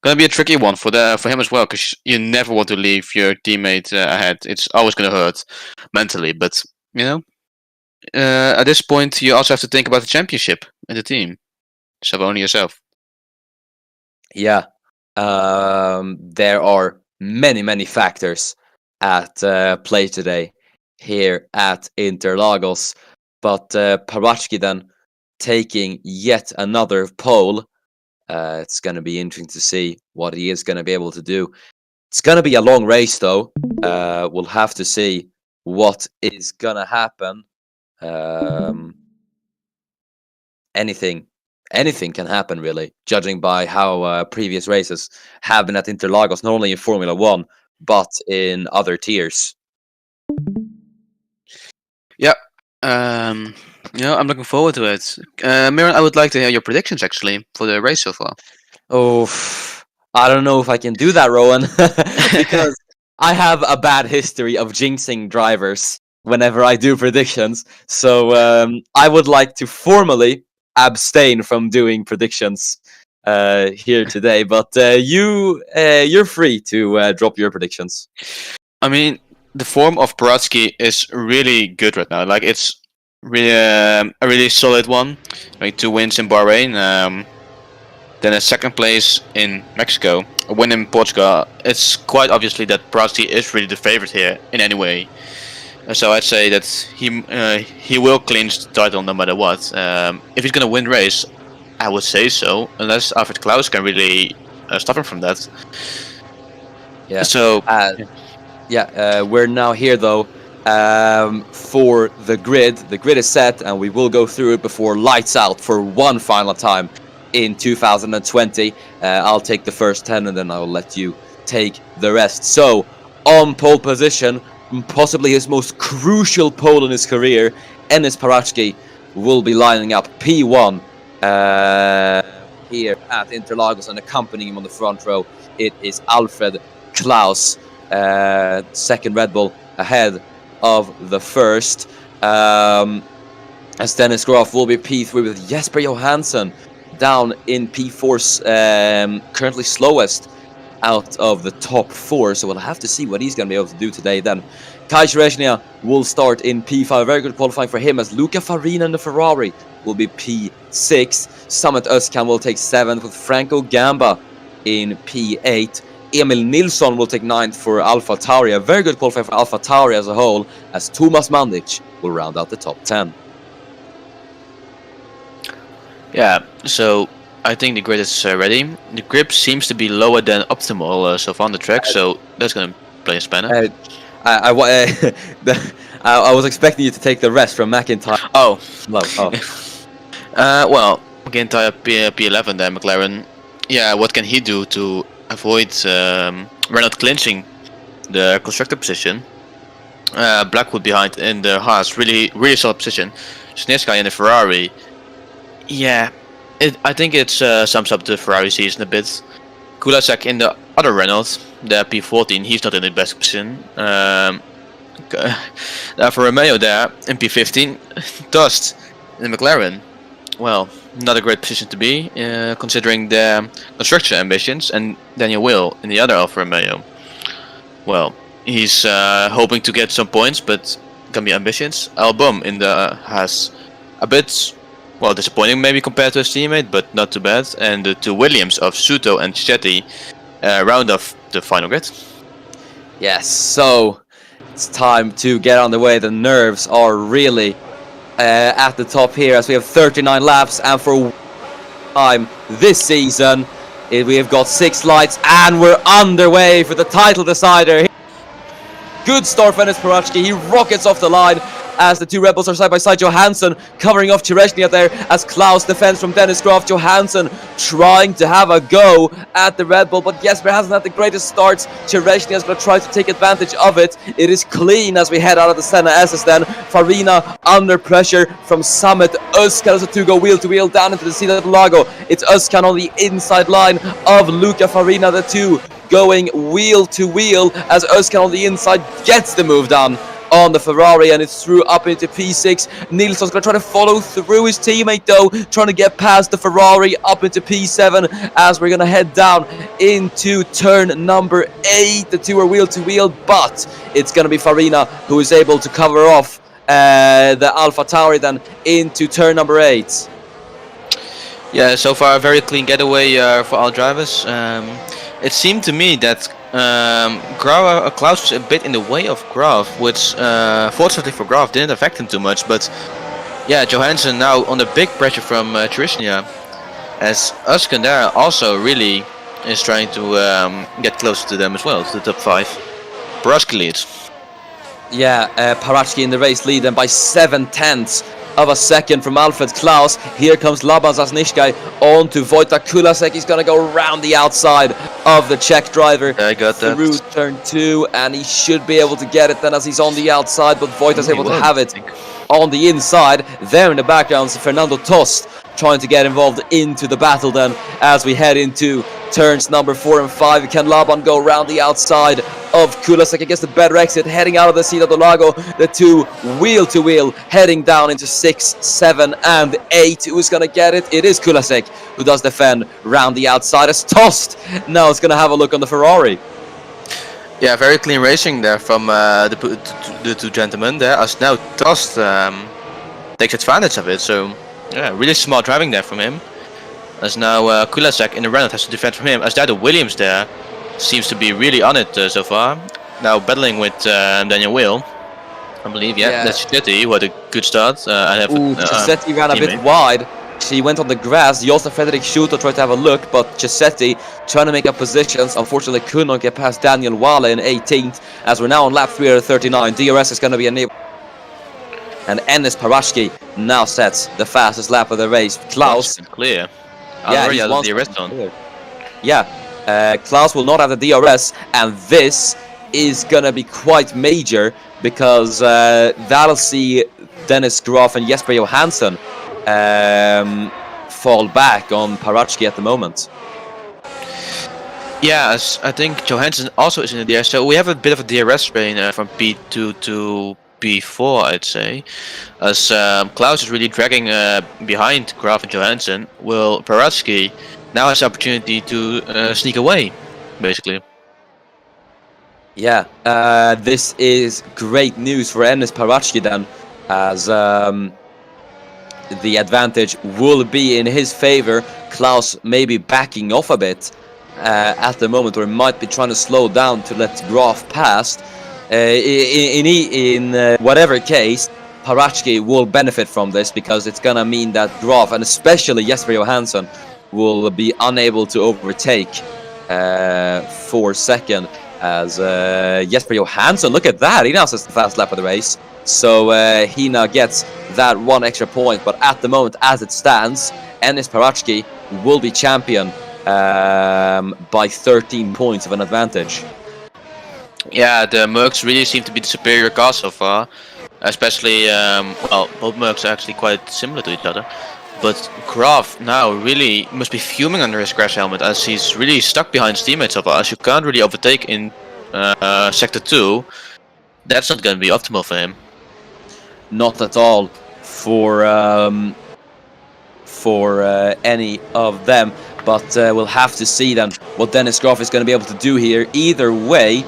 B: gonna be a tricky one for him as well, because you never want to leave your teammate ahead. It's always gonna hurt mentally, but at this point you also have to think about the championship and the team, so only yourself.
A: Yeah, there are many factors at play today here at Interlagos, but Paraschke then taking yet another pole. It's going to be interesting to see what he is going to be able to do. It's going to be a long race, though. We'll have to see what is going to happen. Anything can happen, really, judging by how previous races have been at Interlagos, not only in Formula 1, but in other tiers.
B: Yeah, Um, I'm looking forward to it. Miran, I would like to hear your predictions actually for the race so far.
A: Oh, I don't know if I can do that, Rowan, because I have a bad history of jinxing drivers whenever I do predictions. So I would like to formally abstain from doing predictions here today. But you're free to drop your predictions.
B: I mean, the form of Paratsky is really good right now. Like it's really a really solid one. Like 2 wins in Bahrain, then a second place in Mexico, a win in Portugal. It's quite obviously that Paratsky is really the favorite here in any way. So I'd say that he will clinch the title no matter what. If he's gonna win race, I would say so, unless Alfred Klaus can really stop him from that.
A: Yeah.
B: So
A: We're now here though for the grid. The grid is set, and we will go through it before lights out for one final time in 2020. I'll take the first 10, and then I'll let you take the rest. So, on pole position, possibly his most crucial pole in his career, Enes Paratsky will be lining up P1 here at Interlagos, and accompanying him on the front row, it is Alfred Klaus. Second Red Bull ahead of the first. As Dennis Groff will be P3 with Jesper Johansson down in P4, currently slowest out of the top 4. So we'll have to see what he's going to be able to do today then. Kai Shereshnia will start in P5. Very good qualifying for him, as Luca Farina in the Ferrari will be P6. Summit Özkan will take 7th with Franco Gamba in P8. Emil Nilsson will take 9th for Alpha Tauri. A very good qualifier for Alpha Tauri as a whole, as Thomas Mandic will round out the top 10.
B: yeah, so I think the grid is ready. The grip seems to be lower than optimal so far on the track, so that's gonna play a spanner.
A: I was expecting you to take the rest from McIntyre.
B: Oh,
A: No,
B: well, McIntyre P11 then McLaren. Yeah, what can he do to avoid Renault clinching the constructor position? Blackwood behind in the Haas, really solid position. Sneska in the Ferrari. Yeah, I think it sums up the Ferrari season a bit. Kulasek in the other Renault, the P14, he's not in the best position. For Romeo there in P15, Dust in the McLaren. Well, not a great position to be, considering the construction ambitions, and Daniel Will in the other Alfa Romeo. Well, he's hoping to get some points, but can be ambitions. Album in the Haas, a bit, well, disappointing maybe compared to his teammate, but not too bad. And the two Williams of Suto and Chetty round off the final grid.
A: yes, so it's time to get on the way. The nerves are really at the top here, as we have 39 laps, and for time this season we have got 6 lights, and we're underway for the title decider. Good start for Enes Paratsky. He rockets off the line as the two Red Bulls are side by side. Johansson covering off Chereshnia there as Klaus defends from Dennis Groff. Johansson trying to have a go at the Red Bull, but Jesper hasn't had the greatest starts. Chereshnia is going to try to take advantage of it. It is clean as we head out of the Senna SS then. Farina under pressure from Summit. Özkan as a 2 go wheel to wheel down into the seat of the Lago. It's Özkan on the inside line of Luca Farina, the 2 going wheel to wheel as Özkan on the inside gets the move done on the Ferrari, and it's through up into P6. Nilsson's going to try to follow through his teammate though, trying to get past the Ferrari up into P7 as we're going to head down into turn number 8. The 2 are wheel to wheel, but it's going to be Farina who is able to cover off the Alpha Tauri then into turn number 8.
B: Yeah, so far a very clean getaway for all drivers. It seemed to me that Klaus was a bit in the way of Graf, which fortunately for Graf didn't affect him too much. But yeah, Johansson now under big pressure from Chereshnia, as Özkan there also really is trying to get closer to them as well, to the top 5. Paratsky leads.
A: Yeah, Paratsky in the race lead and by 7/10 of a second from Alfred Klaus. Here comes Laban Zasnishkai on to Wojtek Kulasek. He's going to go around the outside of the Czech driver.
B: I got that.
A: Through turn 2, and he should be able to get it then as he's on the outside, but Wojtek's able to have it on the inside. There in the background, Fernando Tost trying to get involved into the battle then as we head into turns number 4 and 5. Can Laban go around the outside of Kulasek against the better exit, heading out of the Assetto Lago. The two wheel to wheel heading down into 6, 7 and 8. Who's gonna get it? It is Kulasek who does defend round the outside as Tost now is gonna have a look on the Ferrari.
B: Yeah, very clean racing there from the two gentlemen there, as now Tost takes advantage of it. So yeah, really smart driving there from him. As now Kulasek in the run has to defend from him. As now the Williams there seems to be really on it so far. Now battling with Daniel Will, I believe. Yeah. That's Chisetti who had a good start.
A: Chisetti ran a bit wide. She went on the grass. Also Frederick Schuto tried to have a look, but Chisetti trying to make up positions. Unfortunately could not get past Daniel Wale in 18th. As we're now on lap 339. DRS is going to be enabled. And Enes Parashki now sets the fastest lap of the race. Klaus.
B: Clear.
A: Yeah,
B: the DRS on.
A: Yeah, Klaus will not have the DRS, and this is gonna be quite major because that'll see Dennis Graf and Jesper Johansson fall back on Parachki at the moment.
B: Yeah, as I think Johansson also is in the DRS, so we have a bit of a DRS strain from P2 to P4, I'd say. As Klaus is really dragging behind Graf and Johansson, will Parachki now has the opportunity to sneak away, basically.
A: Yeah, this is great news for Enes Parachki then, as the advantage will be in his favor. Klaus maybe backing off a bit at the moment, or might be trying to slow down to let Graf past. In whatever case, Parachki will benefit from this because it's gonna mean that Graf and especially Jesper Johansson will be unable to overtake for second. As Jesper Johansson, look at that, he now says the fast lap of the race, so he now gets that one extra point. But at the moment, as it stands, Enes Parachki will be champion by 13 points of an advantage.
B: Yeah, the Mercs really seem to be the superior car so far, especially well, both Mercs are actually quite similar to each other. But Graf now really must be fuming under his crash helmet, as he's really stuck behind his teammates so far. As you can't really overtake in Sector 2, that's not going to be optimal for him.
A: Not at all for any of them. But we'll have to see then what Dennis Graf is going to be able to do here. Either way,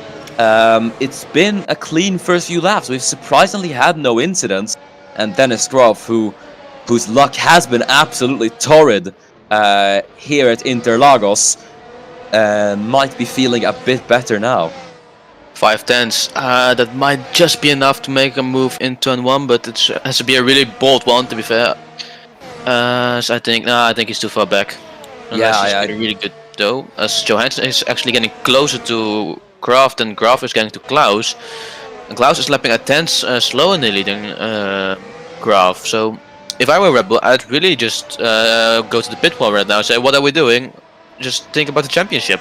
A: it's been a clean first few laps. We've surprisingly had no incidents, and Dennis Graf, whose luck has been absolutely torrid here at Interlagos, might be feeling a bit better now.
B: 5/10s, that might just be enough to make a move in turn 1, but it has to be a really bold one, to be fair. So I think he's too far back. Unless he's getting really good though, as Johansson is actually getting closer to Graf than Graf is getting to Klaus. And Klaus is lapping at 10s slower nearly than Graf. So if I were Red Bull, I'd really just go to the pit wall right now and say, what are we doing? Just think about the championship.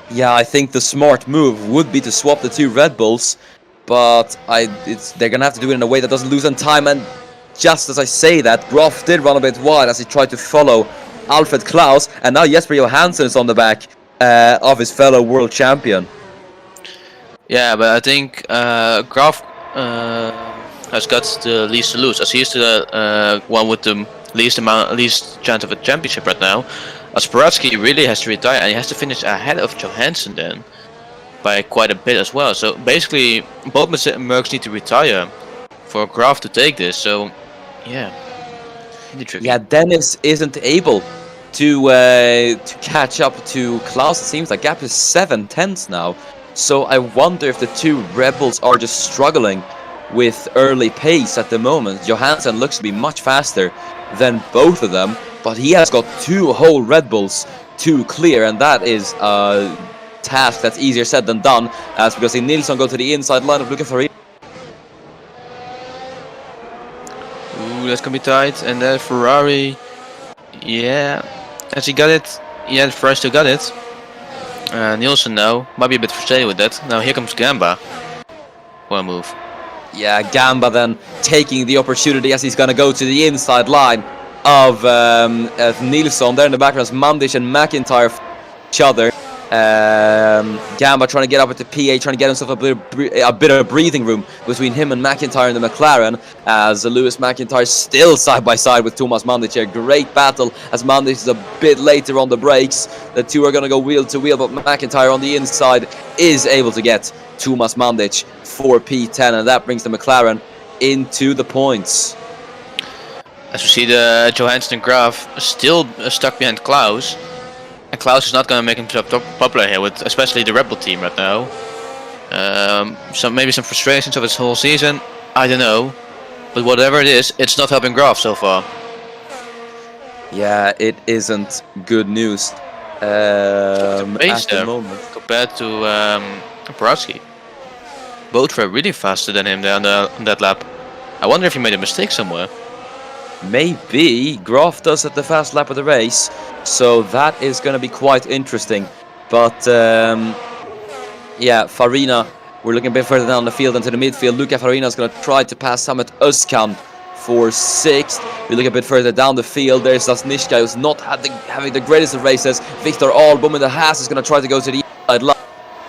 A: Yeah, I think the smart move would be to swap the two Red Bulls, but they're gonna have to do it in a way that doesn't lose on time. And just as I say that, Graf did run a bit wide as he tried to follow Alfred Klaus, and now Jesper Johansson is on the back of his fellow world champion.
B: Yeah, but I think Graf has got the least to lose, as he's the one with the least chance of a championship right now. As Paratsky really has to retire, and he has to finish ahead of Johansson then by quite a bit as well. So basically, both Mercs need to retire for Graf to take this. So yeah,
A: yeah, Dennis isn't able to catch up to Klaus. It seems like gap is 7/10 now. So I wonder if the two Rebels are just struggling with early pace at the moment. Johansson looks to be much faster than both of them, but he has got two whole Red Bulls to clear, and that is a task that's easier said than done, as we can see Nilsson go to the inside line of looking for it.
B: Ooh, that's gonna be tight, and then Ferrari, yeah, has he got it? Yeah, Ferrari still got it. Nielsen now might be a bit frustrated with that. Now here comes Gamba for a move.
A: Yeah, Gamba then taking the opportunity as he's going to go to the inside line of Nilsson. There in the background is Mandic and McIntyre each other. Gamba trying to get up with the PA, trying to get himself a bit of breathing room between him and McIntyre in the McLaren, as Lewis McIntyre still side by side with Thomas Mandic here. Great battle as Mandic is a bit later on the brakes. The two are going to go wheel to wheel, but McIntyre on the inside is able to get Thomas Mandic for P10, and that brings the McLaren into the points.
B: As we see, the Johansson and Graf still stuck behind Klaus. And Klaus is not going to make himself popular here, with especially the Red Bull team right now. Maybe some frustrations of his whole season, I don't know. But whatever it is, it's not helping Graf so far.
A: Yeah, it isn't good news at the moment.
B: Compared to Paratsky. Both were really faster than him there on that lap. I wonder if he made a mistake somewhere.
A: Maybe Graf does at the fast lap of the race, so that is going to be quite interesting. But yeah, Farina, we're looking a bit further down the field into the midfield. Luca Farina is going to try to pass Samet Özkan for 6th. We look a bit further down the field. There's Zasnishka, who's not having the greatest of races. Victor Albom in the Haas is going to try to go to the inside line,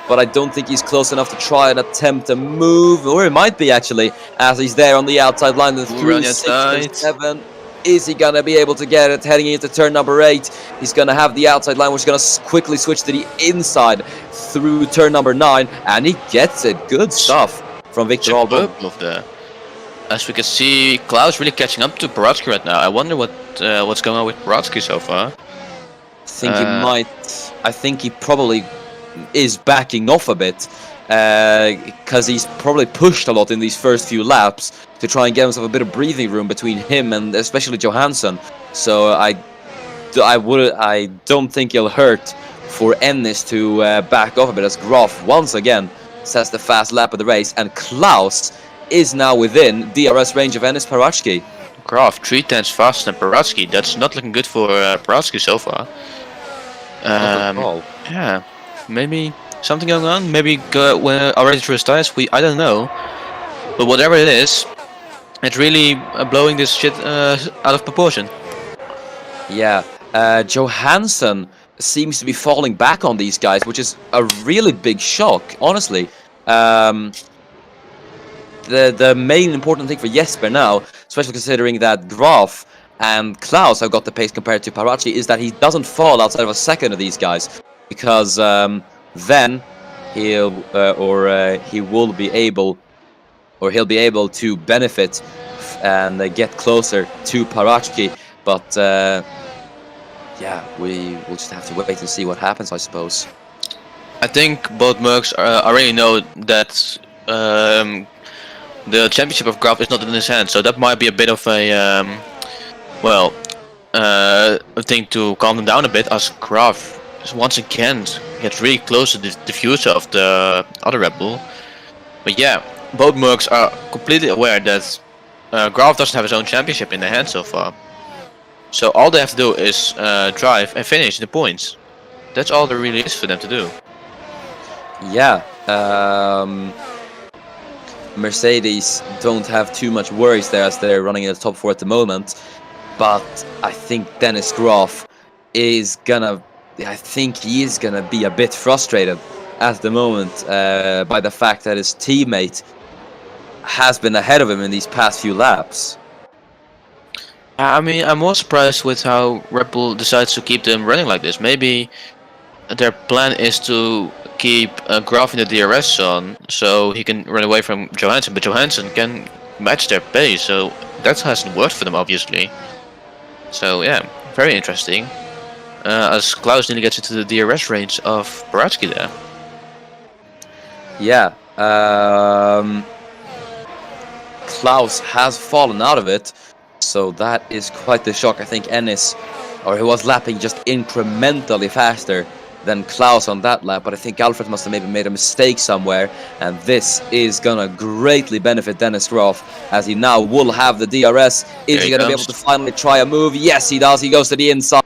A: but I don't think he's close enough to try and attempt a move, or it might be actually, as he's there on the outside line. And through 6 and 7, is he gonna be able to get it heading into turn number 8? He's gonna have the outside line, which is gonna quickly switch to the inside through turn number 9, and he gets it. Good stuff from Victor Albom.
B: There. As we can see, Klaus really catching up to Paratsky right now. I wonder what's going on with Paratsky so far.
A: I think he probably is backing off a bit, because he's probably pushed a lot in these first few laps to try and get himself a bit of breathing room between him and especially Johansson. So I don't think it'll hurt for Ennis to back off a bit, as Graf once again sets the fast lap of the race, and Klaus is now within DRS range of Ennis Paratsky.
B: Graf 3/10 faster than Paratsky. That's not looking good for Paratsky so far. Yeah. Maybe something going on. Maybe already through his tires. I don't know. But whatever it is, it's really blowing this shit out of proportion.
A: Yeah, Johansson seems to be falling back on these guys, which is a really big shock, honestly. The main important thing for Jesper now, especially considering that Graf and Klaus have got the pace compared to Paratsky, is that he doesn't fall outside of a second of these guys, because then he'll be able to benefit and get closer to Paratsky. But yeah, we will just have to wait and see what happens, I suppose.
B: I think both Mercs already know that the championship of Graf is not in his hands, so that might be a bit of a a thing to calm them down a bit, as Graf once again gets really close to the future of the other Red Bull. But yeah, both Mercs are completely aware that Graf doesn't have his own championship in their hands so far. So all they have to do is drive and finish the points. That's all there really is for them to do.
A: Yeah, Mercedes don't have too much worries there, as they're running in the top 4 at the moment. But I think Dennis Graf is gonna be a bit frustrated at the moment by the fact that his teammate has been ahead of him in these past few laps.
B: I mean, I'm more surprised with how Red Bull decides to keep them running like this. Maybe their plan is to keep Graf in the DRS zone so he can run away from Johansson, but Johansson can match their pace, so that hasn't worked for them, obviously. So yeah, very interesting. As Klaus nearly gets into the DRS range of Paratsky there.
A: Yeah, Klaus has fallen out of it, so that is quite the shock. I think Ennis, he was lapping just incrementally faster than Klaus on that lap, but I think Alfred must have maybe made a mistake somewhere, and this is gonna greatly benefit Dennis Graf, as he now will have the DRS. Is he gonna be able to finally try a move? Yes, he does. He goes to the inside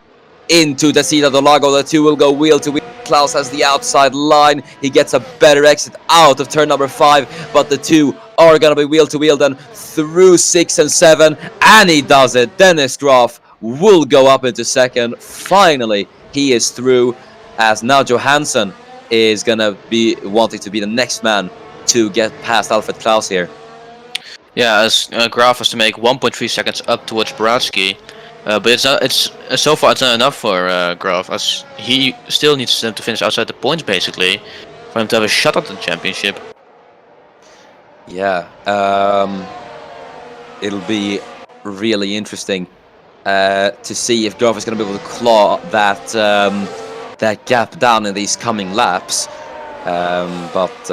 A: into the Cita do Lago. The two will go wheel to wheel. Klaus has the outside line. He gets a better exit out of turn number 5, but the two are gonna be wheel to wheel then through 6 and 7, and he does it. Dennis Graf will go up into second. Finally, he is through, as now Johansson is gonna be wanting to be the next man to get past Alfred Klaus here.
C: Yeah, as Graf has to make 1.3 seconds up towards Baratsky. But it's not. It's so far it's not enough for Graf, as he still needs them to finish outside the points basically for him to have a shot at the championship.
A: Yeah, it'll be really interesting to see if Graf is going to be able to claw that that gap down in these coming laps. But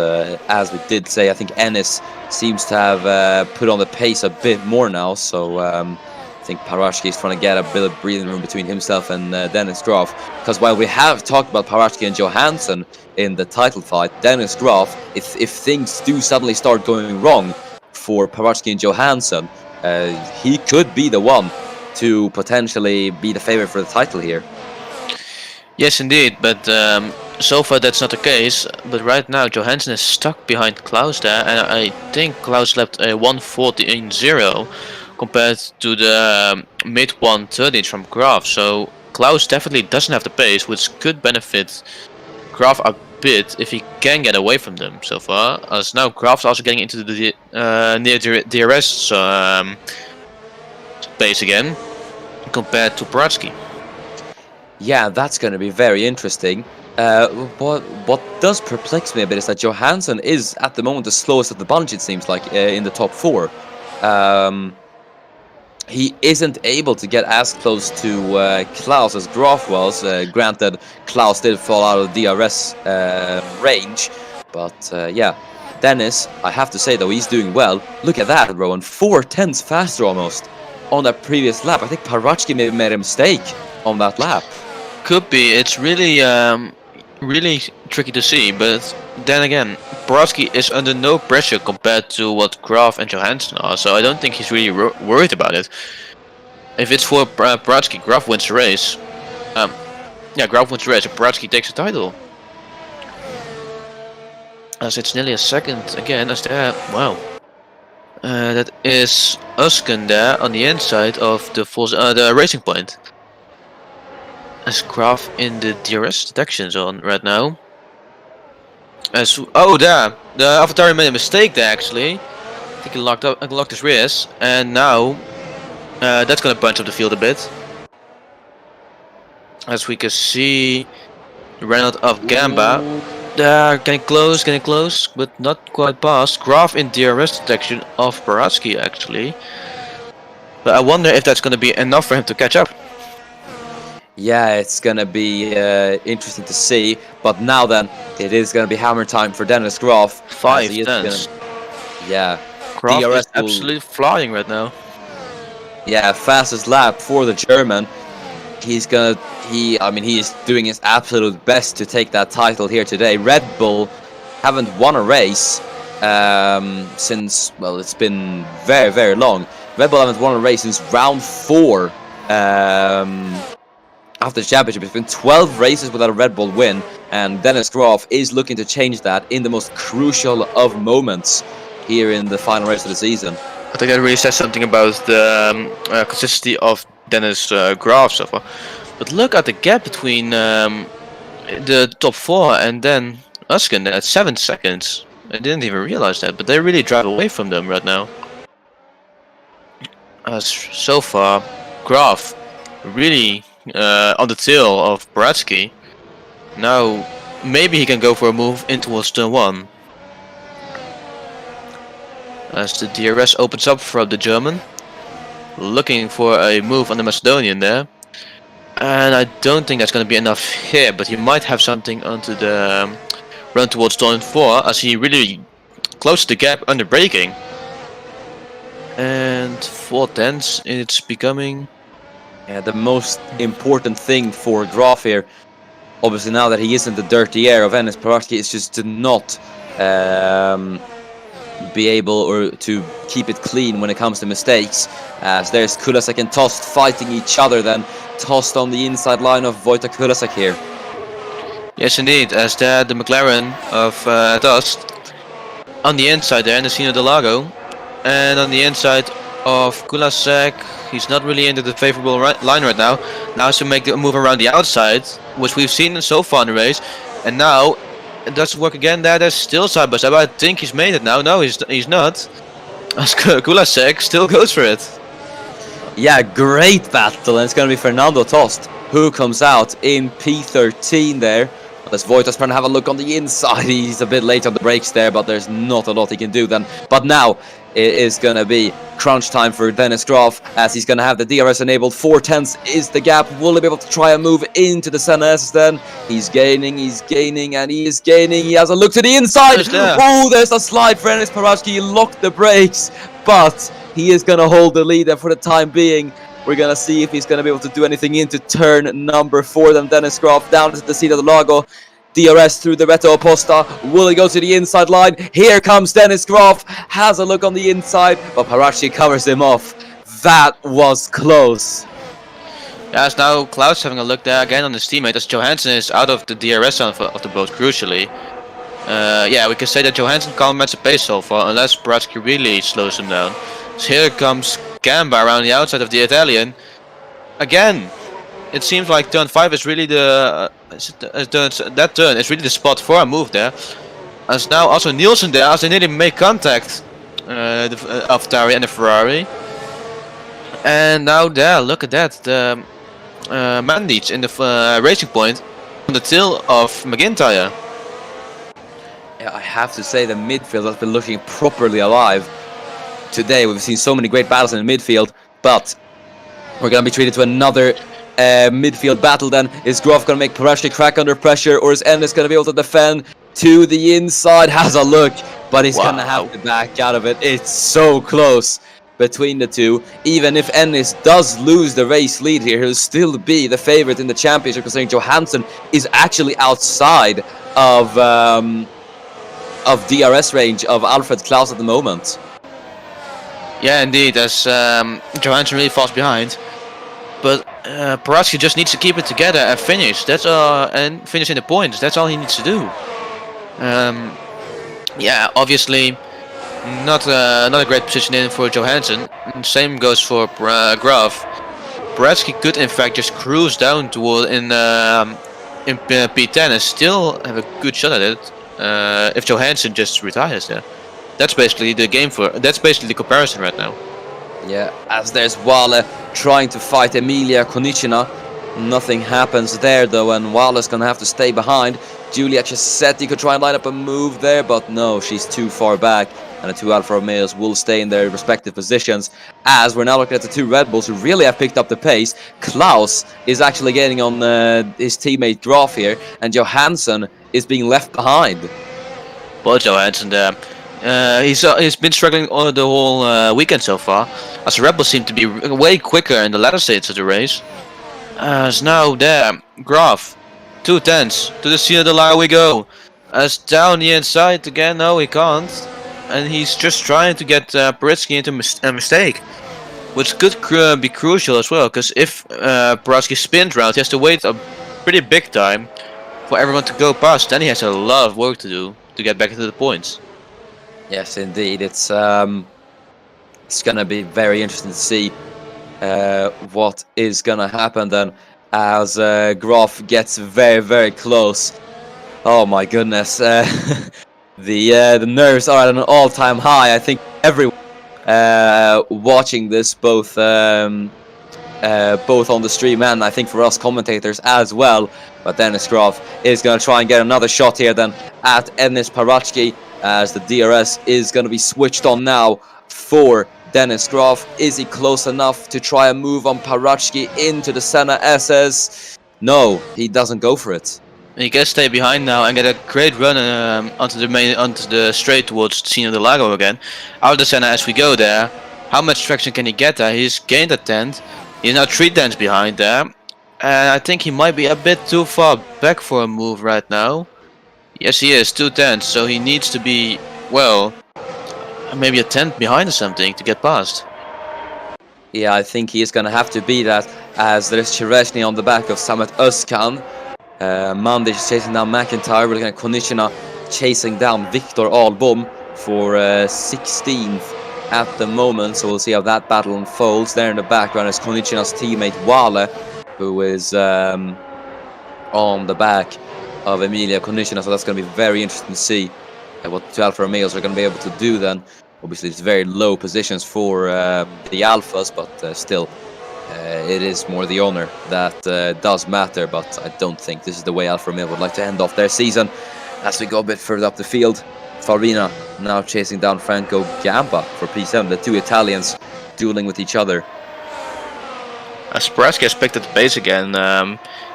A: as we did say, I think Ennis seems to have put on the pace a bit more now. So I think Parashki is trying to get a bit of breathing room between himself and Dennis Graf. Because while we have talked about Parashki and Johansson in the title fight, Dennis Graf, if things do suddenly start going wrong for Parashki and Johansson, he could be the one to potentially be the favorite for the title here.
C: Yes, indeed, but so far that's not the case. But right now Johansson is stuck behind Klaus there, and I think Klaus left a 1:14.0 compared to the mid 1:30s from Graf. So Klaus definitely doesn't have the pace, which could benefit Graf a bit if he can get away from them so far. As now Graf's also getting into the near DRS pace again compared to Baratsky.
A: Yeah, that's going to be very interesting. What does perplex me a bit is that Johansson is at the moment the slowest of the bunch, it seems like, in the top 4. He isn't able to get as close to Klaus as Graf was. Granted, Klaus did fall out of DRS range, but yeah. Dennis, I have to say though, he's doing well. Look at that, Rowan, 4/10 faster almost on that previous lap. I think Parachki maybe made a mistake on that lap.
C: Could be. It's really really tricky to see, but then again, Baratsky is under no pressure compared to what Graf and Johansson are, so I don't think he's really worried about it. If it's for Baratsky, Graf wins the race. Yeah, Graf wins the race and Baratsky takes the title. As it's nearly a second again, as there, wow. That is Usken there on the inside of the racing point. As Graf in the DRS detection zone right now. As there, the AlphaTauri made a mistake there actually. I think he locked his rears, and now that's gonna bunch up the field a bit. As we can see, Reynolds of Gamba. There, getting close, but not quite past. Graf in DRS detection of Baratsky actually. But I wonder if that's gonna be enough for him to catch up.
A: Yeah, it's gonna be interesting to see. But now then, it is gonna be hammer time for Dennis Graf.
C: 5/10.
A: Yeah,
C: Graf
A: DRS
C: is absolutely flying right now.
A: Yeah, fastest lap for the German. He is doing his absolute best to take that title here today. Red Bull haven't won a race since, well, it's been very, very long. Red Bull haven't won a race since round 4 after the championship. It's been 12 races without a Red Bull win, and Dennis Graf is looking to change that in the most crucial of moments here in the final race of the season.
C: I think that really says something about the consistency of Dennis Graf so far. But look at the gap between the top 4 and then Usken at 7 seconds. I didn't even realize that, but they really drive away from them right now. So far, Graf really on the tail of Baratsky. Now, maybe he can go for a move in towards turn 1. As the DRS opens up for the German. Looking for a move on the Macedonian there. And I don't think that's going to be enough here, but he might have something onto the run towards turn 4, as he really closed the gap under braking. And 4/10, it's becoming...
A: Yeah, the most important thing for Graf here, obviously now that he is in the dirty air of Enes Parashki, is just to not be able or to keep it clean when it comes to mistakes. As there's Kulasek and Tost fighting each other, then Tost on the inside line of Wojtek Kulasek here.
C: Yes, indeed. As the McLaren of Dust on the inside there in the Sino del Lago, and on the inside of Kulasek, he's not really into the favorable line right now. Now has to make the move around the outside, which we've seen so far in the race, and now it doesn't work again. There's still side by side. But I think he's made it now. No, he's not. As Kulasek still goes for it.
A: Yeah, great battle, and it's going to be Fernando Tost who comes out in P13 there. As Voitas trying to have a look on the inside. He's a bit late on the brakes there, but there's not a lot he can do then. But now it is going to be crunch time for Dennis Graf, as he's going to have the DRS enabled. 4/10 is the gap. Will he be able to try and move into the Senna S then? He's gaining, and he is gaining. He has a look to the inside. Oh, there's a slide for Enis Parashki. He locked the brakes, but he is going to hold the lead there for the time being. We're going to see if he's going to be able to do anything into turn number 4. Then Dennis Graf down to the seat of the Lago. DRS through the Reto Oposta. Will he go to the inside line? Here comes Dennis Graf. Has a look on the inside, but Parachi covers him off. That was close.
C: Yes, now Klaus having a look there again on his teammate, as Johansson is out of the DRS of the boat, crucially. Yeah, we can say that Johansson can't match the pace so far, unless Parachi really slows him down. So here comes Gamba around the outside of the Italian. Again, it seems like turn 5 is really that turn is really the spot for a move there. As now also Nielsen there, as they nearly make contact of Tari and the Ferrari. And now there, look at that, the Mandic in the racing point on the tail of McIntyre.
A: Yeah, I have to say the midfield has been looking properly alive. Today we've seen so many great battles in the midfield, but we're going to be treated to another midfield battle then. Is Graf going to make Parashki crack under pressure, or is Ennis going to be able to defend to the inside? Has a look, but he's going to have to back out of it. It's so close between the two. Even if Ennis does lose the race lead here, he'll still be the favorite in the championship, considering Johansson is actually outside of DRS range of Alfred Klaus at the moment.
C: Yeah, indeed, as Johansson really falls behind. But Paratsky just needs to keep it together and finish. That's and finish in the points. That's all he needs to do. Yeah, obviously, not a great position in for Johansson. Same goes for Graf. Paratsky could in fact just cruise down toward in P10 and still have a good shot at it. If Johansson just retires there. That's basically the game that's basically the comparison right now.
A: Yeah, as there's Wale trying to fight Emilia Konnichina. Nothing happens there though, and Wale's gonna have to stay behind. Giulia Cesetti could try and line up a move there, but no, she's too far back. And the two Alfa Romeos will stay in their respective positions. As we're now looking at the two Red Bulls who really have picked up the pace. Klaus is actually getting on his teammate Graf here, and Johansson is being left behind.
C: Well, Johansson there. He's been struggling all the whole weekend so far, as the Red Bulls seem to be way quicker in the latter stages of the race. As now there, Graf, 2/10 to the Sino del Lago we go. As down the inside again, no he can't. And he's just trying to get Paritsky into a mistake. Which could be crucial as well, because if Paritsky spins round, he has to wait a pretty big time for everyone to go past. Then he has a lot of work to do to get back into the points.
A: Yes, indeed. It's gonna be very interesting to see what is gonna happen then, as Graf gets very, very close. Oh my goodness, the nerves are at an all-time high. I think everyone watching this, both on the stream and I think for us commentators as well. But Dennis Graf is gonna try and get another shot here then at Enis Parachki, as the DRS is going to be switched on now for Dennis Graf. Is he close enough to try and move on Parachki into the Senna SS? No, he doesn't go for it.
C: He can stay behind now and get a great run onto the straight towards Sino del Lago again. Out of the Senna as we go there. How much traction can he get there? He's gained a 10th. He's now 3 tenths behind there. And I think he might be a bit too far back for a move right now. Yes, he is, 2 tenths, so he needs to be, well, maybe a 10th behind or something to get past.
A: Yeah, I think he is going to have to be that, as there is Chereshny on the back of Samet Özkan. Mandic is chasing down McIntyre. We're looking at Konishina chasing down Victor Albom for 16th at the moment. So we'll see how that battle unfolds. There in the background is Konishina's teammate Wale, who is on the back of Emilia Konishina. So that's going to be very interesting to see what the two Alfa Romeos are going to be able to do then. Obviously, it's very low positions for the Alphas, but still. It is more the owner that does matter, but I don't think this is the way Alfa Romeo would like to end off their season. As we go a bit further up the field, Farina now chasing down Franco Gamba for P7, the two Italians dueling with each other.
C: Spraski has picked up the pace again.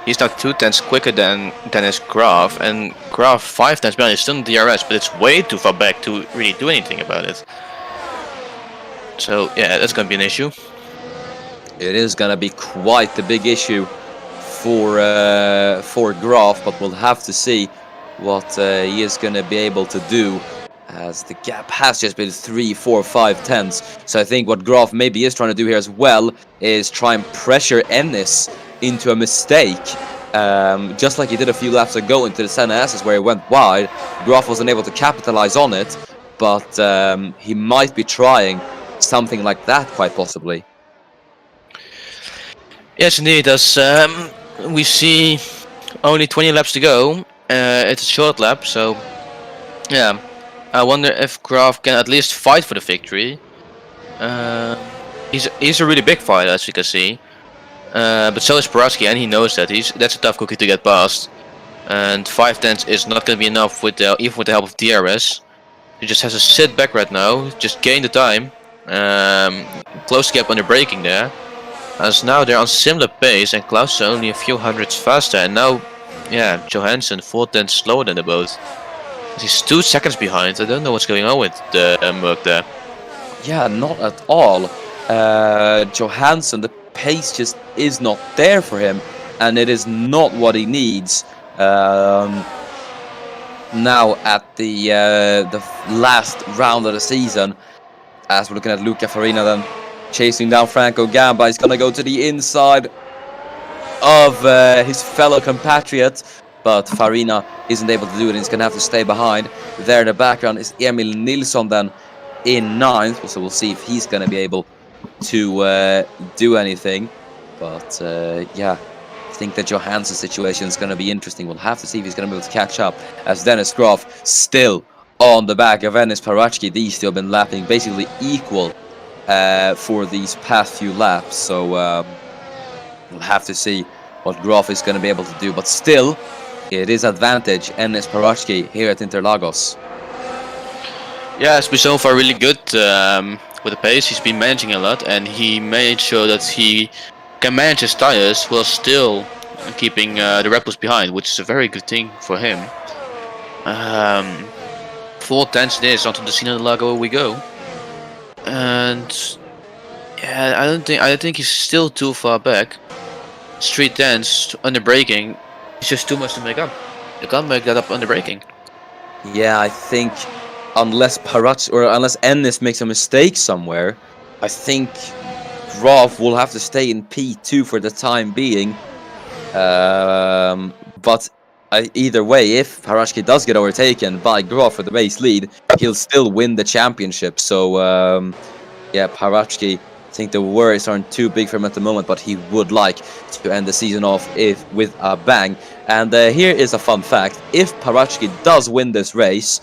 C: He's now 2/10 quicker than his Graf, and Graf 5/10 behind. He's still in DRS, but it's way too far back to really do anything about it. So yeah, that's going to be an issue.
A: It is going to be quite the big issue for Graf, but we'll have to see what he is going to be able to do, as the gap has just been 3, 4, 5 tenths. So I think what Graf maybe is trying to do here as well is try and pressure Ennis into a mistake, just like he did a few laps ago into the Senna S's where he went wide. Graf wasn't able to capitalize on it, but he might be trying something like that quite possibly.
C: Yes, indeed. As we see only 20 laps to go, it's a short lap, so yeah. I wonder if Graf can at least fight for the victory. He's a really big fighter, as you can see. But so is Paratsky, and he knows that. That's a tough cookie to get past. And 5/10 is not going to be enough even with the help of DRS. He just has to sit back right now, just gain the time. Close the gap on the braking there. As now they're on similar pace, and Klaus is only a few hundreds faster. And now, yeah, Johansson 4/10 slower than the both. He's 2 seconds behind. I don't know what's going on with the Merc there.
A: Yeah, not at all. Johansson, the pace just is not there for him, and it is not what he needs. Now at the last round of the season, as we're looking at Luca Farina then chasing down Franco Gamba. He's gonna go to the inside of his fellow compatriot, but Farina isn't able to do it. He's gonna have to stay behind. There in the background is Emil Nilsson then in 9th, so we'll see if he's gonna be able to do anything. But yeah, I think the Johansson situation is gonna be interesting. We'll have to see if he's gonna be able to catch up, as Dennis Graf still on the back of Enis Parachki. These two have been lapping basically equal for these past few laps, so we'll have to see what Graf is going to be able to do. But still, it is advantage Enis Parachki here at Interlagos.
C: Yeah, it's been so far really good with the pace. He's been managing a lot, and he made sure that he can manage his tires while still keeping the Red Bulls behind, which is a very good thing for him. 4/10 it is, onto the Interlagos we go. And yeah, I think he's still too far back. Street dance under braking, it's just too much to make up. You can't make that up under braking.
A: Yeah, I think unless unless Ennis makes a mistake somewhere, I think Graf will have to stay in P2 for the time being. But either way, if Parashki does get overtaken by Graf for the race lead, he'll still win the championship. So yeah, Parashki, I think the worries aren't too big for him at the moment, but he would like to end the season off with a bang. And here is a fun fact: if Parashki does win this race,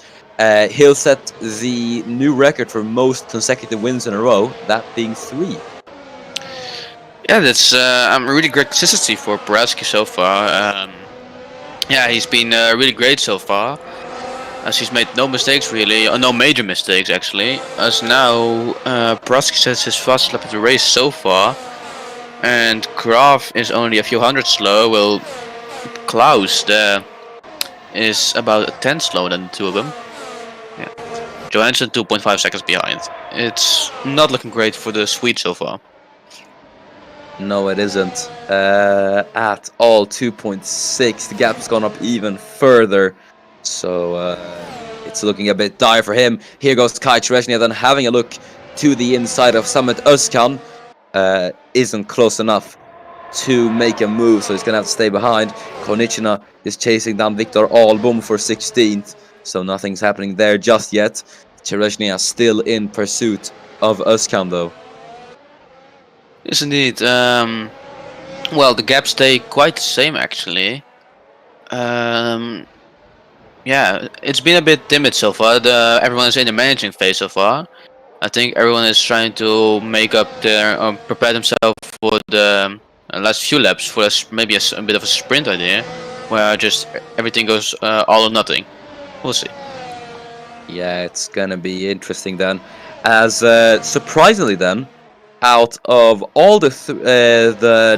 A: he'll set the new record for most consecutive wins in a row, that being 3.
C: Yeah, that's really great consistency for Paratsky so far. Yeah, he's been really great so far, as he's made no mistakes really, or no major mistakes actually. As now Paratsky sets his fastest lap of the race so far, and Graf is only a few hundred slow. Well, Klaus there is about a 10 slower than the two of them. Yeah, Johansson 2.5 seconds behind. It's not looking great for the Swedes so far.
A: No, it isn't at all. 2.6. The gap's gone up even further, so it's looking a bit dire for him. Here goes Kai Chereshnia then having a look to the inside of Samet Özkan. Isn't close enough to make a move, so he's gonna have to stay behind. Konichina is chasing down Viktor Albom for 16th, so nothing's happening there just yet. Cherezhnia still in pursuit of Özkan though.
C: Yes, indeed. Well, the gaps stay quite the same actually. Yeah, it's been a bit timid so far. Everyone is in the managing phase so far. I think everyone is trying to make up their, prepare themselves for the last few laps for maybe a bit of a sprint idea, where just everything goes all or nothing. We'll see.
A: Yeah, it's gonna be interesting then. As surprisingly then, out of all the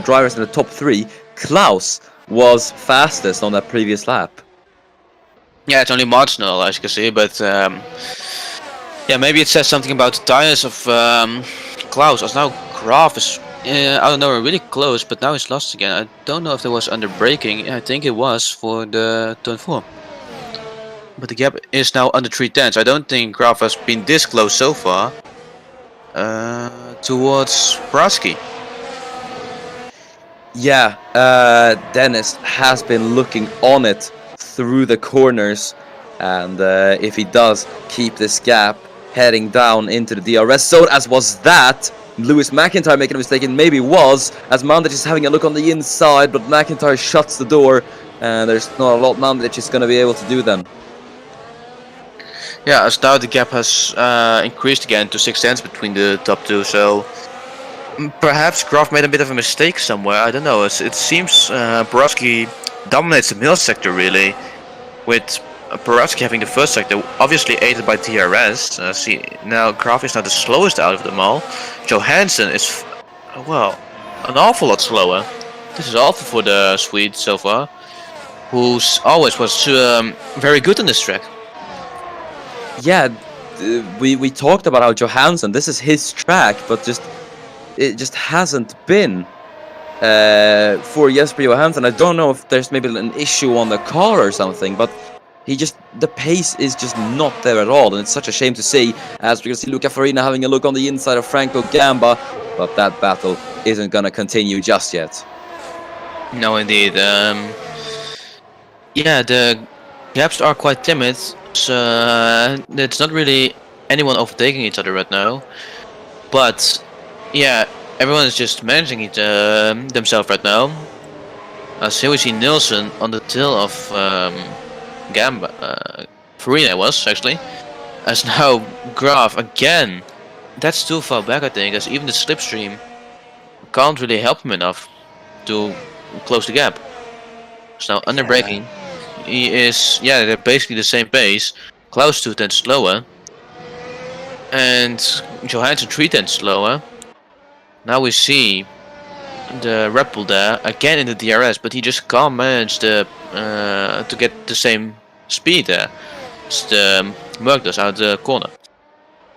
A: drivers in the top 3, Klaus was fastest on that previous lap.
C: Yeah, it's only marginal as you can see, but yeah, maybe it says something about the tires of Klaus. As now Graf is, I don't know, really close, but now he's lost again. I don't know if there was under braking. I think it was for the turn 4. But the gap is now under 3 tenths. I don't think Graf has been this close so far towards Praski.
A: Yeah, Dennis has been looking on it through the corners, and if he does keep this gap heading down into the DRS zone, as was that, Lewis McIntyre making a mistake, and maybe was, as Mandich is having a look on the inside, but McIntyre shuts the door, and there's not a lot Mandich is going to be able to do then.
C: Yeah, as now the gap has increased again to 6 tenths between the top 2, so perhaps Graf made a bit of a mistake somewhere. I don't know. It seems Borowski dominates the middle sector really, with Borowski having the first sector, obviously aided by DRS. See, now Graf is now the slowest out of them all. Johansson is, well, an awful lot slower. This is awful for the Swede so far, who's always was very good on this track.
A: Yeah, we talked about how Johansson, this is his track, but it just hasn't been for Jesper Johansson. I don't know if there's maybe an issue on the car or something, but the pace is just not there at all, and it's such a shame to see, as we can see Luca Farina having a look on the inside of Franco Gamba, but that battle isn't gonna continue just yet.
C: No, indeed. Yeah, the gaps are quite timid, so it's not really anyone overtaking each other right now. But yeah, everyone is just managing it themselves right now. As here we see Nilsson on the tail of Gamba, Farina was actually. As now Graf again. That's too far back, I think, as even the slipstream can't really help him enough to close the gap. So now under braking, he is, yeah, they're basically the same pace. Klaus 2 tenths slower, and Johansson 3 tenths slower. Now we see the Red Bull there again in the DRS, but he just can't manage to get the same speed there as the Merc does out the corner.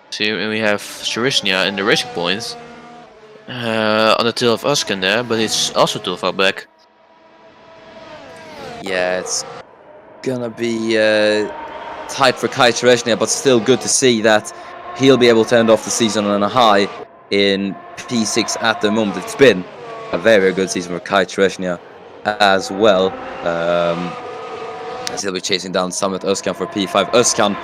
C: See, we have Cherezhnia in the racing points on the tail of Özkan there, but it's also too far back.
A: Yeah, it's gonna be tight for Kai Cherezhnia, but still good to see that he'll be able to end off the season on a high in P6 at the moment. It's been a very good season for Kai Cherezhnia as well, as he'll be chasing down Summit Özkan for P5. Özkan,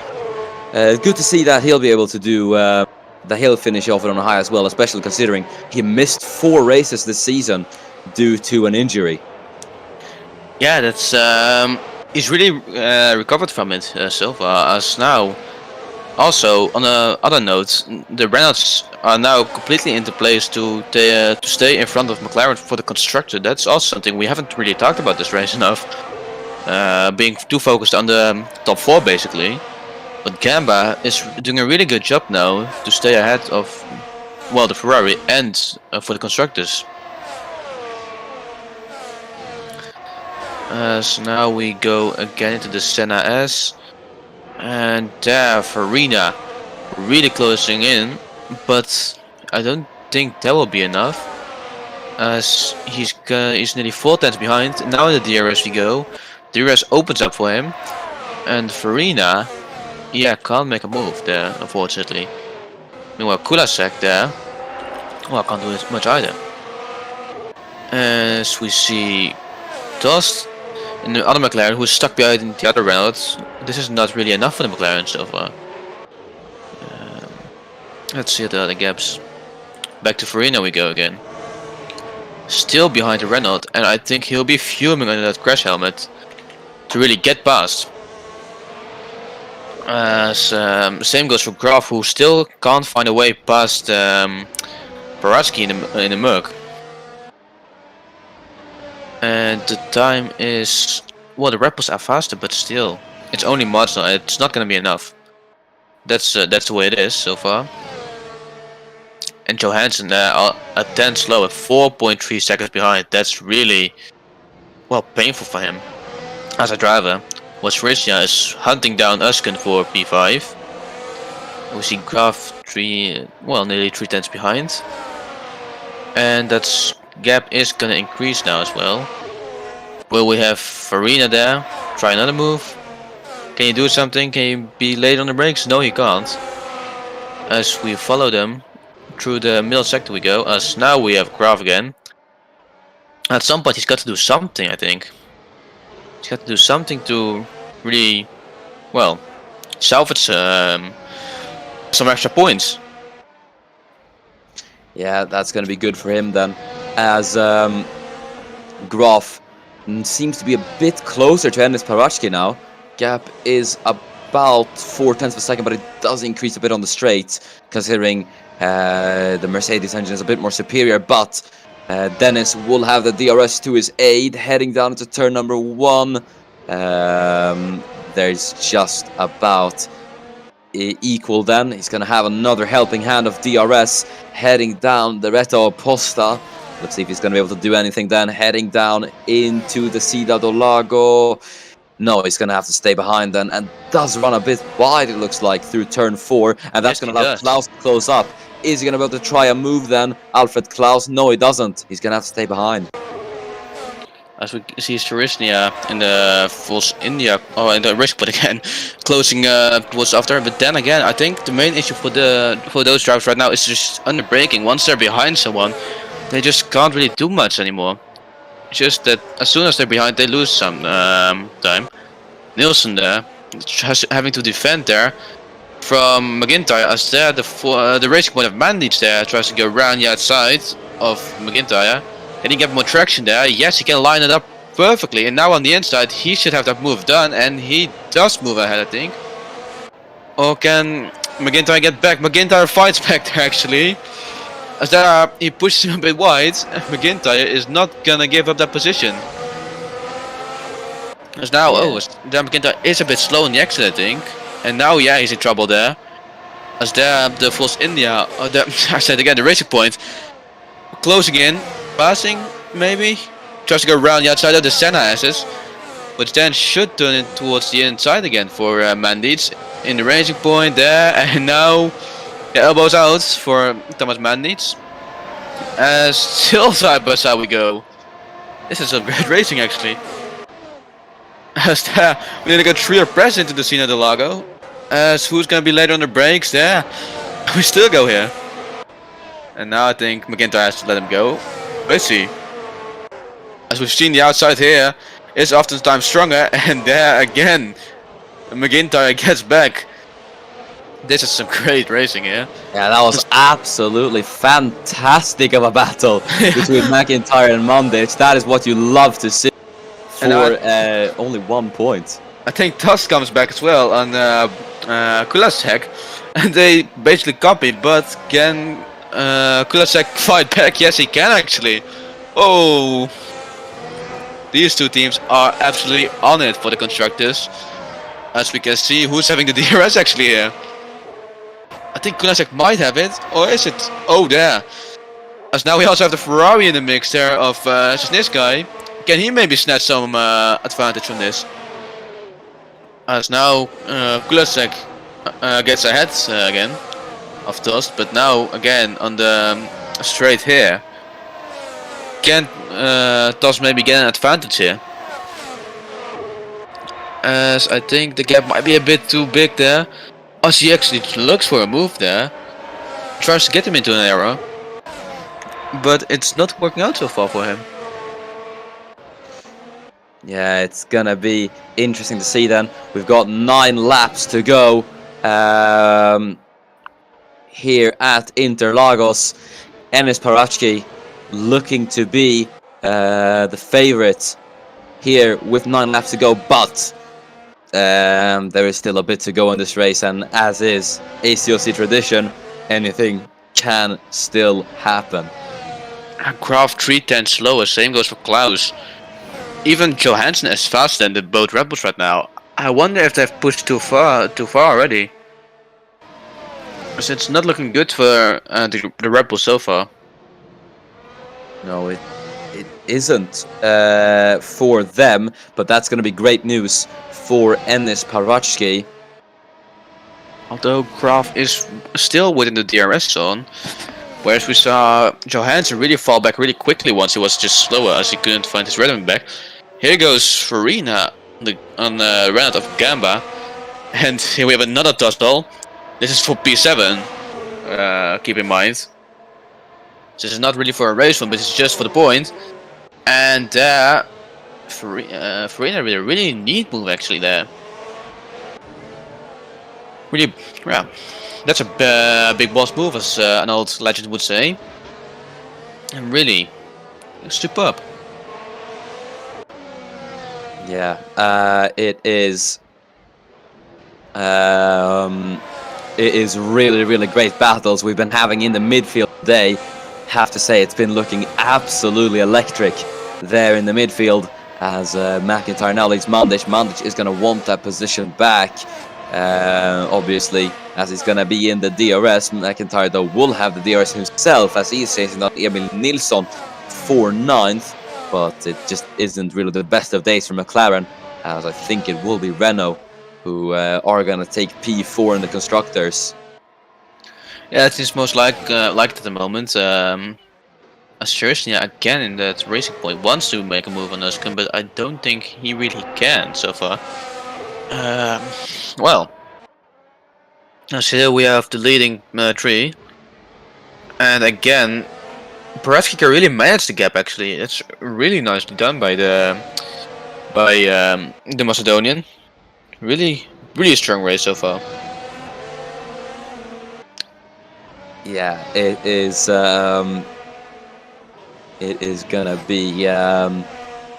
A: good to see that he'll be able to do that. He'll finish off it on a high as well, especially considering he missed 4 races this season due to an injury.
C: Yeah, that's he's really recovered from it so far. As now, also on a other note, the Renaults are now completely into place to stay in front of McLaren for the constructor. That's also something we haven't really talked about this race enough, being too focused on the top 4 basically. But Gamba is doing a really good job now to stay ahead of, well, the Ferrari and for the constructors. So now we go again into the Senna S, and there Farina really closing in, but I don't think that will be enough, as he's nearly 4 tenths behind. Now in the DRS we go. DRS opens up for him, and Farina, yeah, can't make a move there, unfortunately. Meanwhile, Kulasek there, well, can't do much either. As we see Dust in the other McLaren who's stuck behind the other Renault. This is not really enough for the McLaren so far. Let's see the other gaps. Back to Farina we go again. Still behind the Renault, and I think he'll be fuming under that crash helmet to really get past. Same goes for Graf, who still can't find a way past Paratsky in the mug. And the time is... well, the Red Bulls are faster, but still, it's only marginal. It's not gonna be enough. That's the way it is so far. And Johansson a 10 slow at 4.3 seconds behind. That's really, well, painful for him as a driver. Wasrisha is hunting down Uskin for P5. We see Graf nearly 3 tenths behind. And that gap is gonna increase now as well. Will we have Farina there? Try another move. Can you do something? Can you be late on the brakes? No, he can't. As we follow them through the middle sector we go, as now we have Graf again. At some point he's got to do something, I think. He's got to do something to really, well, salvage some extra points.
A: Yeah, that's going to be good for him then, as Graf seems to be a bit closer to Enes Paratsky now. Gap is about 4 tenths of a second, but it does increase a bit on the straight, considering the Mercedes engine is a bit more superior. But Dennis will have the DRS to his aid, heading down into turn number 1. There's just about equal then. He's going to have another helping hand of DRS heading down the Retta Oposta. Let's see if he's going to be able to do anything then, heading down into the Ciudad do Lago. No, he's going to have to stay behind then, and does run a bit wide, it looks like, through turn 4, and that's going to allow Klaus to close up. Is he going to be able to try a move then, Alfred Klaus? No, he doesn't. He's going to have to stay behind.
C: As we see Sarisnia in the Force India, in the risk put again, closing towards after. But then again, I think the main issue for those drivers right now is just under braking. Once they're behind someone, they just can't really do much anymore. It's just that as soon as they're behind, they lose some time. Nielsen there, having to defend there from McIntyre, as there the racing point of Mandich there tries to go around the outside of McIntyre. Can he get more traction there? Yes, he can line it up perfectly. And now on the inside, he should have that move done. And he does move ahead, I think. Or can McIntyre get back? McIntyre fights back there, actually. As there, he pushes him a bit wide. McIntyre is not gonna give up that position. As now, there McIntyre is a bit slow in the exit, I think. And now, yeah, he's in trouble there. As there, the Force India, I said again, the racing point, closing in. Passing, maybe? Tries to go around the outside of the Senna asses, which then should turn it towards the inside again for Mandich in the racing point there, and now the elbows out for Thomas Mandich. As still side by side we go. This is some great racing actually. As there, we're gonna go 3 press into the Ciudad do Lago. As who's gonna be later on the brakes there? We still go here. And now I think McIntyre has to let him go. Let's see. As we've seen, the outside here is oftentimes stronger, and there again, McIntyre gets back. This is some great racing here.
A: Yeah, that was absolutely fantastic of a battle between McIntyre and Mandich. That is what you love to see for only 1 point.
C: I think Tusk comes back as well on Kulasek, and they basically copy, but can Kulasek fight back? Yes, he can actually. Oh, these two teams are absolutely on it for the constructors. As we can see, who's having the DRS actually here? I think Kulasek might have it, or is it? Oh, there. As now we also have the Ferrari in the mix there of Cisnisky. Can he maybe snatch some advantage from this? As now Kulasek gets ahead again of Dust, but now again on the straight here. Can Dust maybe get an advantage here? As I think the gap might be a bit too big there. As he actually looks for a move there. Tries to get him into an error. But it's not working out so far for him.
A: Yeah, it's gonna be interesting to see then. We've got 9 laps to go here at Interlagos. Enes Parachki looking to be the favorite here with 9 laps to go, but there is still a bit to go in this race, and as is ACOC tradition, anything can still happen.
C: Graf 310 slower, same goes for Klaus. Even Johansson is faster than the both Red Bulls right now. I wonder if they've pushed too far already. So it's not looking good for the Red Bulls so far.
A: No, it isn't for them, but that's going to be great news for Enes Parachki.
C: Although Graf is still within the DRS zone, whereas we saw Johansson really fall back really quickly once he was just slower as he couldn't find his rhythm back. Here goes Farina on the run out of Gamba, and here we have another tussle. This is for P7, keep in mind. This is not really for a race one, but it's just for the point. And Farina with a really neat move actually there. Really, yeah, that's a big boss move, as an old legend would say. And really, superb.
A: Yeah, it is. It is really great battles we've been having in the midfield today. Have to say, it's been looking absolutely electric there in the midfield as McIntyre now leads Mandic. Mandic is going to want that position back, obviously, as he's going to be in the DRS. McIntyre, though, will have the DRS himself as he's chasing down Emil Nilsson for 9th, but it just isn't really the best of days for McLaren, as I think it will be Renault who are going to take P4 in the Constructors.
C: Yeah, it is most liked at the moment. Assertion again in that racing point wants to make a move on Uskan, but I don't think he really can so far. Well, so here we have the leading tree, and again, Parachki really managed the gap. Actually, it's really nicely done by the Macedonian. Really a strong race so far.
A: Yeah, it is. It is gonna be. I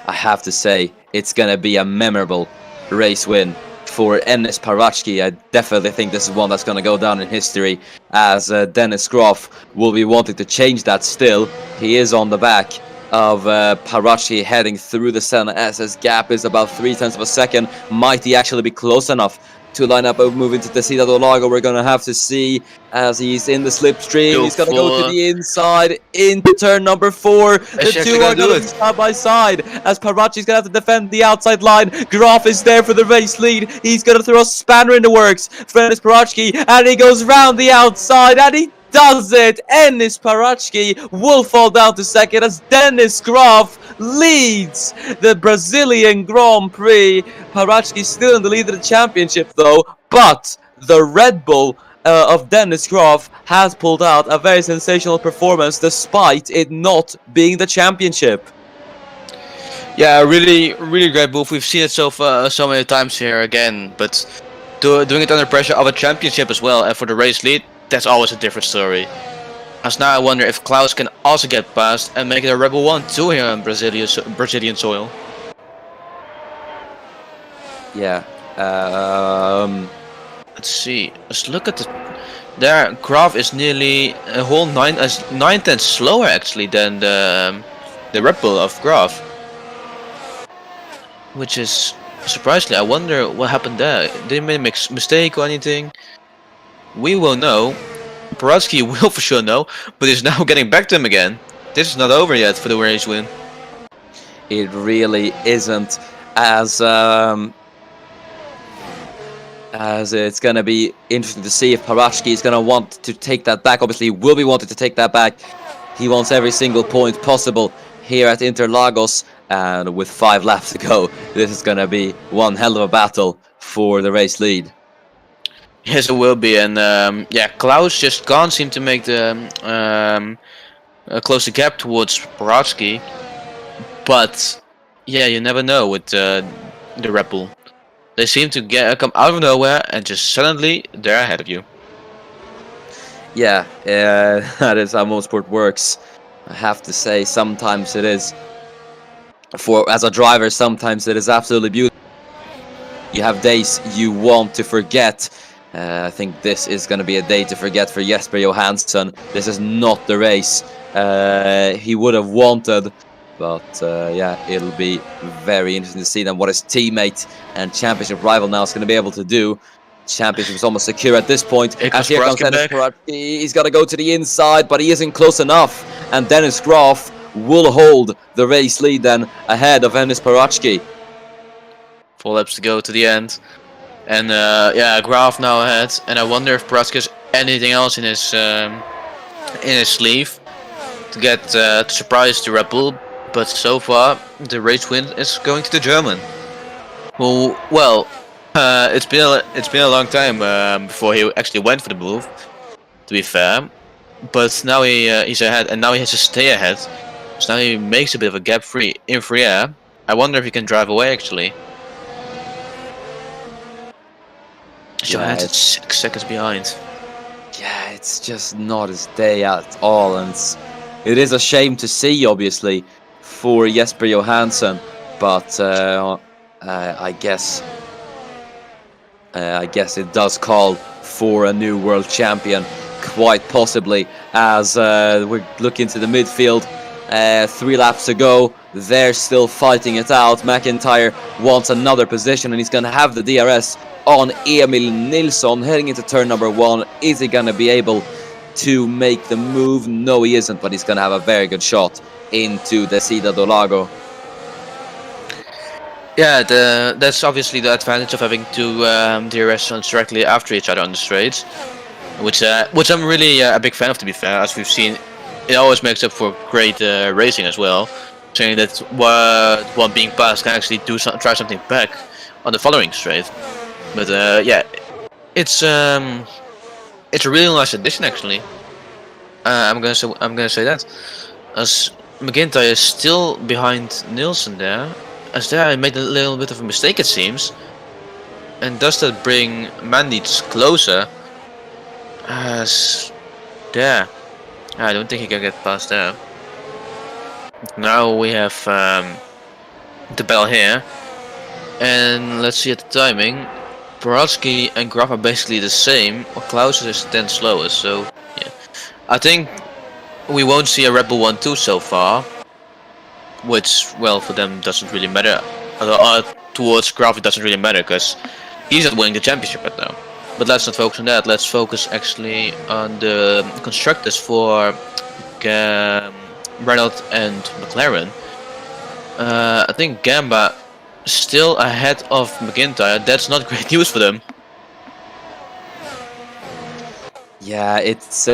A: have to say, it's gonna be a memorable race win for Enes Parachki. I definitely think this is one that's gonna go down in history, as Dennis Groff will be wanting to change that. Still, he is on the back of Parachki heading through the center as his gap is about 0.3 of a second. Might he actually be close enough to line up and move into the Cida do Lago? We're going to have to see as he's in the slipstream. He's going to go to the inside into turn number 4. The two are going to be side by side as Parachki's going to have to defend the outside line. Graf is there for the race lead. He's going to throw a spanner in the works for Enes Parachki, and he goes round the outside, and he does it. Enes Parachki will fall down to second as Dennis Graf leads the Brazilian Grand Prix. Parachki still in the lead of the championship though, but the Red Bull of Dennis Graf has pulled out a very sensational performance despite it not being the championship.
C: Yeah, really great move. We've seen it so many times here again, but doing it under pressure of a championship as well, and for the race lead, that's always a different story. As now I wonder if Klaus can also get past and make it a Rebel 1 too here on Brazilian soil.
A: Yeah.
C: Let's see. Let's look at there. Graf is nearly a whole 9/10 slower actually than the Red Bull of Graf, which is surprisingly. I wonder what happened there. Did they make a mistake or anything? We will know. Parachki will for sure know, but he's now getting back to him again. This is not over yet for the race win.
A: It really isn't, as it's going to be interesting to see if Parachki is going to want to take that back. Obviously, he will be wanting to take that back. He wants every single point possible here at Interlagos, and with 5 laps to go, this is going to be one hell of a battle for the race lead.
C: Yes, it will be, and yeah, Klaus just can't seem to make the close the gap towards Parachki, but yeah, you never know with the Red Bull. They seem to come out of nowhere and just suddenly they're ahead of you.
A: Yeah, that is how motorsport works. I have to say, sometimes it is. As a driver, sometimes it is absolutely beautiful. You have days you want to forget. I think this is going to be a day to forget for Jesper Johansson. This is not the race he would have wanted. But yeah, it'll be very interesting to see then what his teammate and championship rival now is going to be able to do. Championship is almost secure at this point.
C: Here
A: As
C: comes
A: here comes
C: Paraska
A: Dennis
C: back.
A: Parat. He's got to go to the inside, but he isn't close enough. And Dennis Graf will hold the race lead then ahead of Dennis Paratsky.
C: 4 laps to go to the end. And yeah, Graf now ahead. And I wonder if Paraska has anything else in his sleeve to get to surprise the Red Bull. But so far, the race win is going to the German. Well, it's been a long time before he actually went for the move. To be fair, but now he's ahead, and now he has to stay ahead. So now he makes a bit of a gap in free air. I wonder if he can drive away actually. Johansson's 6 seconds behind.
A: Yeah, it's just not his day at all, and it is a shame to see, obviously, for Jesper Johansson. But I guess it does call for a new world champion, quite possibly. As we look into the midfield, 3 laps to go. They're still fighting it out. McIntyre wants another position, and he's going to have the DRS on Emil Nilsson heading into turn number 1. Is he going to be able to make the move? No, he isn't, but he's going to have a very good shot into the Cida do Lago.
C: Yeah, that's obviously the advantage of having 2 DRS runs directly after each other on the straights, which I'm really a big fan of, to be fair. As we've seen, it always makes up for great racing as well. Saying that one being passed can actually try something back on the following straight. But yeah, it's a really nice addition actually. I'm gonna say that, as McIntyre is still behind Nielsen there. As there I made a little bit of a mistake, it seems. And does that bring Mandits closer? As there, I don't think he can get past there. Now we have the bell here, and let's see at the timing. Brodsky and Graf are basically the same, or Klaus is 10 slowest, so yeah. I think we won't see a Red Bull 1-2 so far, which, well, for them doesn't really matter. Towards Graf it doesn't really matter, because he's not winning the championship right now. But let's not focus on that, let's focus actually on the constructors for Renault and McLaren. I think Gamba still ahead of McIntyre. That's not great news for them.
A: Yeah, it's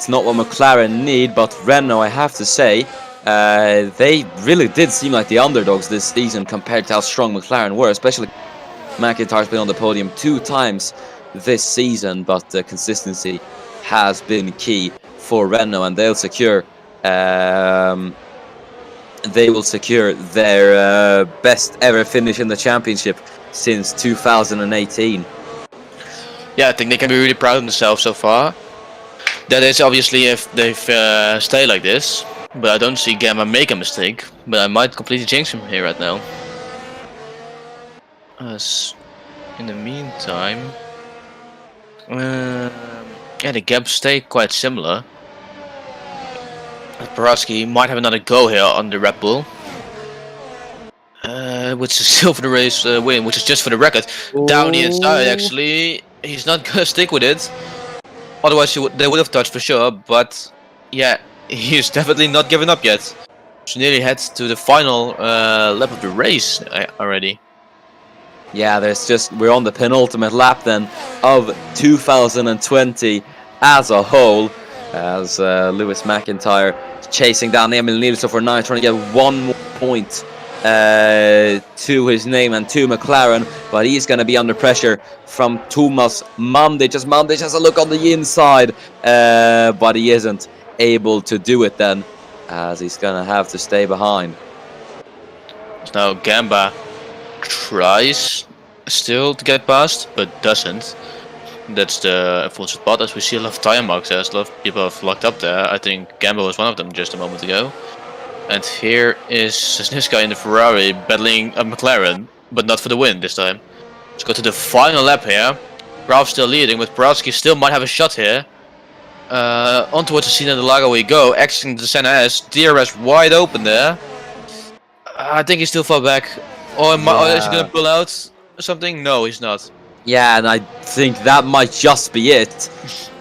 A: not what McLaren need, but Renault, I have to say, they really did seem like the underdogs this season compared to how strong McLaren were, especially McIntyre's been on the podium 2 times this season, but the consistency has been key for Renault, and they'll secure their best ever finish in the championship since 2018.
C: Yeah, I think they can be really proud of themselves so far. That is obviously if they stay like this, but I don't see Gamma make a mistake. But I might completely change him here right now. As in the meantime, yeah, the gaps stay quite similar. Paratsky might have another go here on the Red Bull, which is still for the race win, which is just for the record. Down the inside, actually, he's not gonna stick with it. Otherwise, they would have touched for sure. But yeah, he's definitely not giving up yet. So nearly heads to the final lap of the race already.
A: Yeah, we're on the penultimate lap then of 2020 as a whole, as Lewis McIntyre chasing down Emil Nilsson for 9, trying to get 1 more point to his name and to McLaren, but he's going to be under pressure from Thomas Mandich, as Mandich has a look on the inside, but he isn't able to do it then, as he's going to have to stay behind.
C: Now Gamba tries still to get past, but doesn't. That's the unfortunate part, as we see a lot of tire marks there, a lot of people have locked up there. I think Gamba was one of them just a moment ago. And here is this guy in the Ferrari battling a McLaren, but not for the win this time. Let's go to the final lap here. Ralph still leading, but Brodsky still might have a shot here. On towards the scene of the Lago we go, exiting the Senna S. DRS wide open there. I think he's still far back. Or is he gonna pull out something? No, he's not.
A: Yeah, and I think that might just be it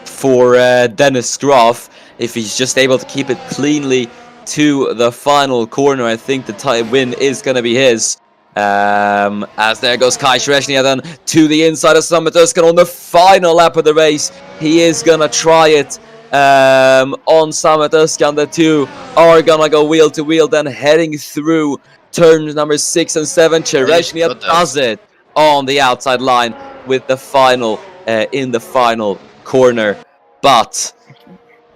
A: for Dennis Groff. If he's just able to keep it cleanly to the final corner, I think the win is going to be his. As there goes Kai Shreshnia then to the inside of Summit Tuscan on the final lap of the race. He is going to try it on Summit Tuscan. The two are going to go wheel to wheel, then heading through turns number 6 and 7. Chereshnia does it on the outside line with the final in the final corner. But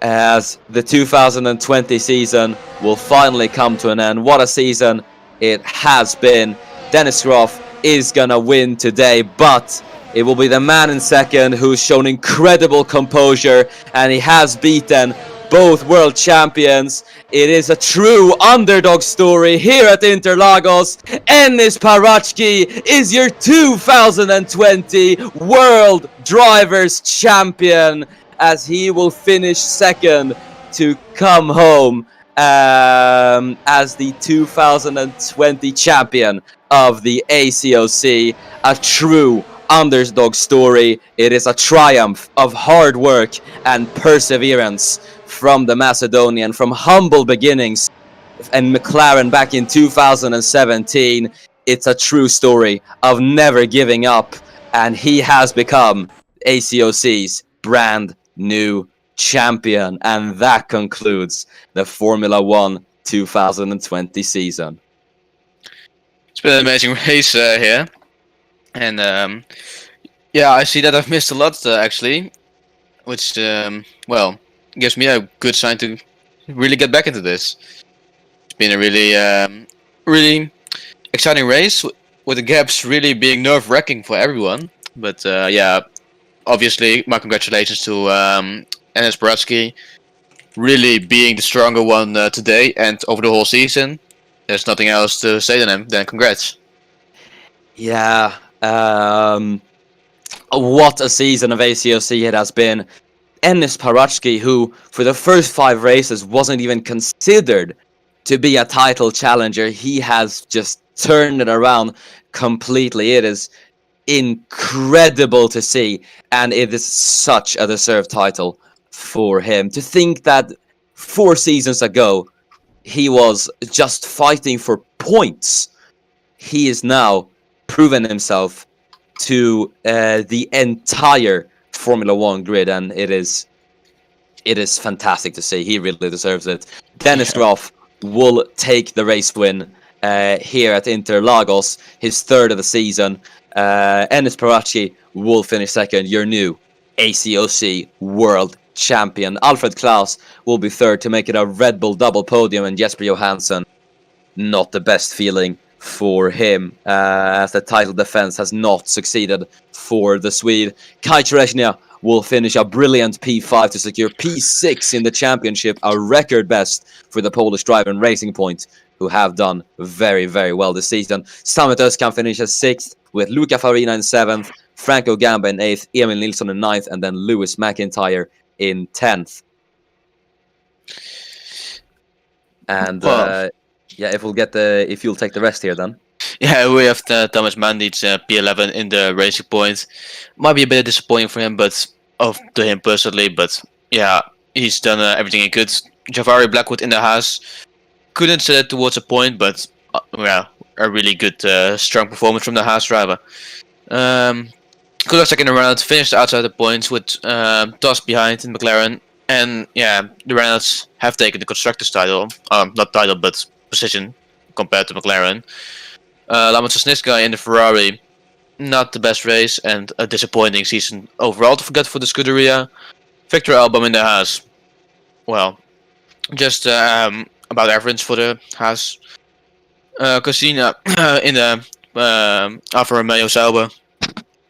A: as the 2020 season will finally come to an end, what a season it has been. Dennis Groff is gonna win today, but it will be the man in second who's shown incredible composure, and he has beaten both world champions. It is a true underdog story here at Interlagos. Enis Parachki is your 2020 World Drivers Champion, as he will finish second to come home as the 2020 champion of the ACOC. A true underdog story. It is a triumph of hard work and perseverance from the Macedonian, from humble beginnings and McLaren back in 2017. It's a true story of never giving up, and he has become ACOC's brand new champion. And that concludes the Formula 1 2020 season.
C: It's been an amazing race here. And yeah, I see that I've missed a lot actually, which well, gives me a good sign to really get back into this. It's been a really exciting race, with the gaps really being nerve-wracking for everyone. But yeah, obviously my congratulations to Enis Baratsky, really being the stronger one today and over the whole season. There's nothing else to say to him than congrats.
A: Yeah, what a season of ACOC it has been. Enis Parachki, who for the first 5 races wasn't even considered to be a title challenger, he has just turned it around completely. It is incredible to see, and it is such a deserved title for him. To think that 4 seasons ago he was just fighting for points, he is now proven himself to the entire Formula 1 grid, and it is fantastic to see. He really deserves it. Dennis Groff will take the race win here at Interlagos, his 3rd of the season. Enis Parachi will finish second, your new ACOC World Champion. Alfred Klaus will be 3rd to make it a Red Bull double podium, and Jesper Johansson, not the best feeling for him, as the title defense has not succeeded for the Swede. Kai Chereshnia will finish a brilliant P5 to secure P6 in the championship, a record best for the Polish driver and Racing Point, who have done very, very well this season. Samet Özkan finishes 6th, with Luca Farina in 7th, Franco Gamba in 8th, Emil Nilsson in 9th, and then Lewis McIntyre in 10th. And yeah, if you'll take the rest here then.
C: Yeah, we have Thomas Mandic's P11 in the Racing Point. Might be a bit disappointing for him, but to him personally. But yeah, he's done everything he could. Javari Blackwood in the Haas couldn't set it towards a point, but yeah, a really good, strong performance from the Haas driver. Kulak second round, finished outside the points with Toss behind in McLaren, and yeah, the Reynolds have taken the constructors title, not title but position compared to McLaren. Lamont Sosniska in the Ferrari, not the best race and a disappointing season overall to forget for the Scuderia. Victor Album in the Haas, well, just about average for the Haas. Cosina in the Alfa Romeo Sauber,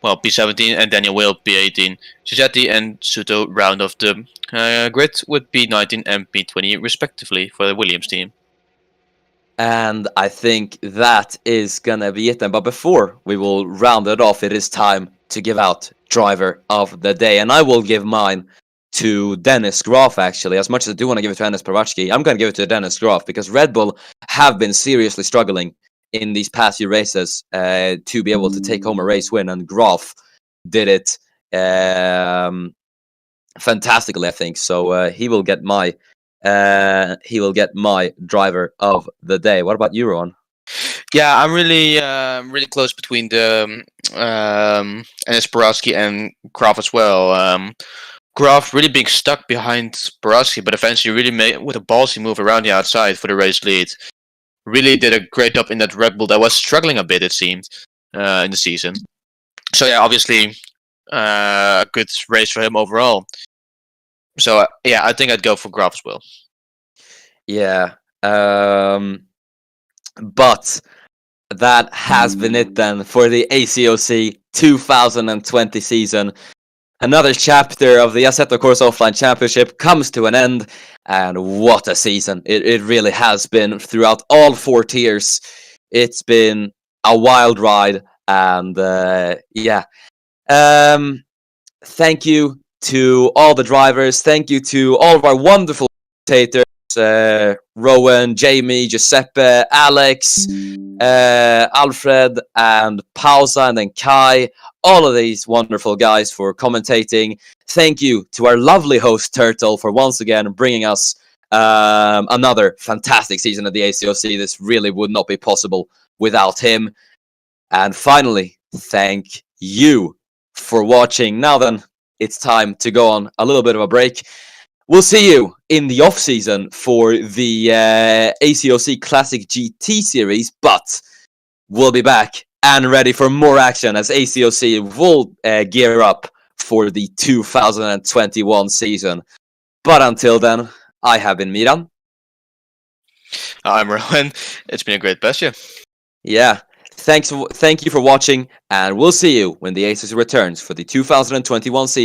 C: well, P17, and Daniel Will, P18. Giuseppe and Suto round off the grid with P19 and P20 respectively for the Williams team.
A: And I think that is gonna be it then. But before we will round it off, it is time to give out driver of the day. And I will give mine to Dennis Graf, actually. As much as I do want to give it to Enes Parvatsky, I'm gonna give it to Dennis Graf because Red Bull have been seriously struggling in these past few races to be able to take home a race win, and Graf did it fantastically, I think. So he will get my driver of the day. What about you, Ron?
C: Yeah, I'm really close between the Enes Borowski and Graf as well. Graf really being stuck behind Borowski, but eventually really made with a ballsy move around the outside for the race lead. Really did a great job in that Red Bull that was struggling a bit, it seemed, in the season. So yeah, obviously a good race for him overall. So yeah, I think I'd go for Graf as well.
A: Yeah. But that has been it then for the ACOC 2020 season. Another chapter of the Assetto Corsa Offline Championship comes to an end, and what a season it really has been throughout all 4 tiers. It's been a wild ride, and thank you to all the drivers. Thank you to all of our wonderful commentators, Rowan, Jamie, Giuseppe, Alex, Alfred, and Pausa, and then Kai. All of these wonderful guys for commentating. Thank you to our lovely host Turtle for once again bringing us another fantastic season of the ACOC. This really would not be possible without him. And finally, thank you for watching. Now then, it's time to go on a little bit of a break. We'll see you in the off-season for the ACOC Classic GT Series, but we'll be back and ready for more action as ACOC will gear up for the 2021 season. But until then, I have been Miran.
C: I'm Rowan. It's been a great pleasure.
A: Yeah. Thank you for watching, and we'll see you when the ACOC returns for the 2021 season.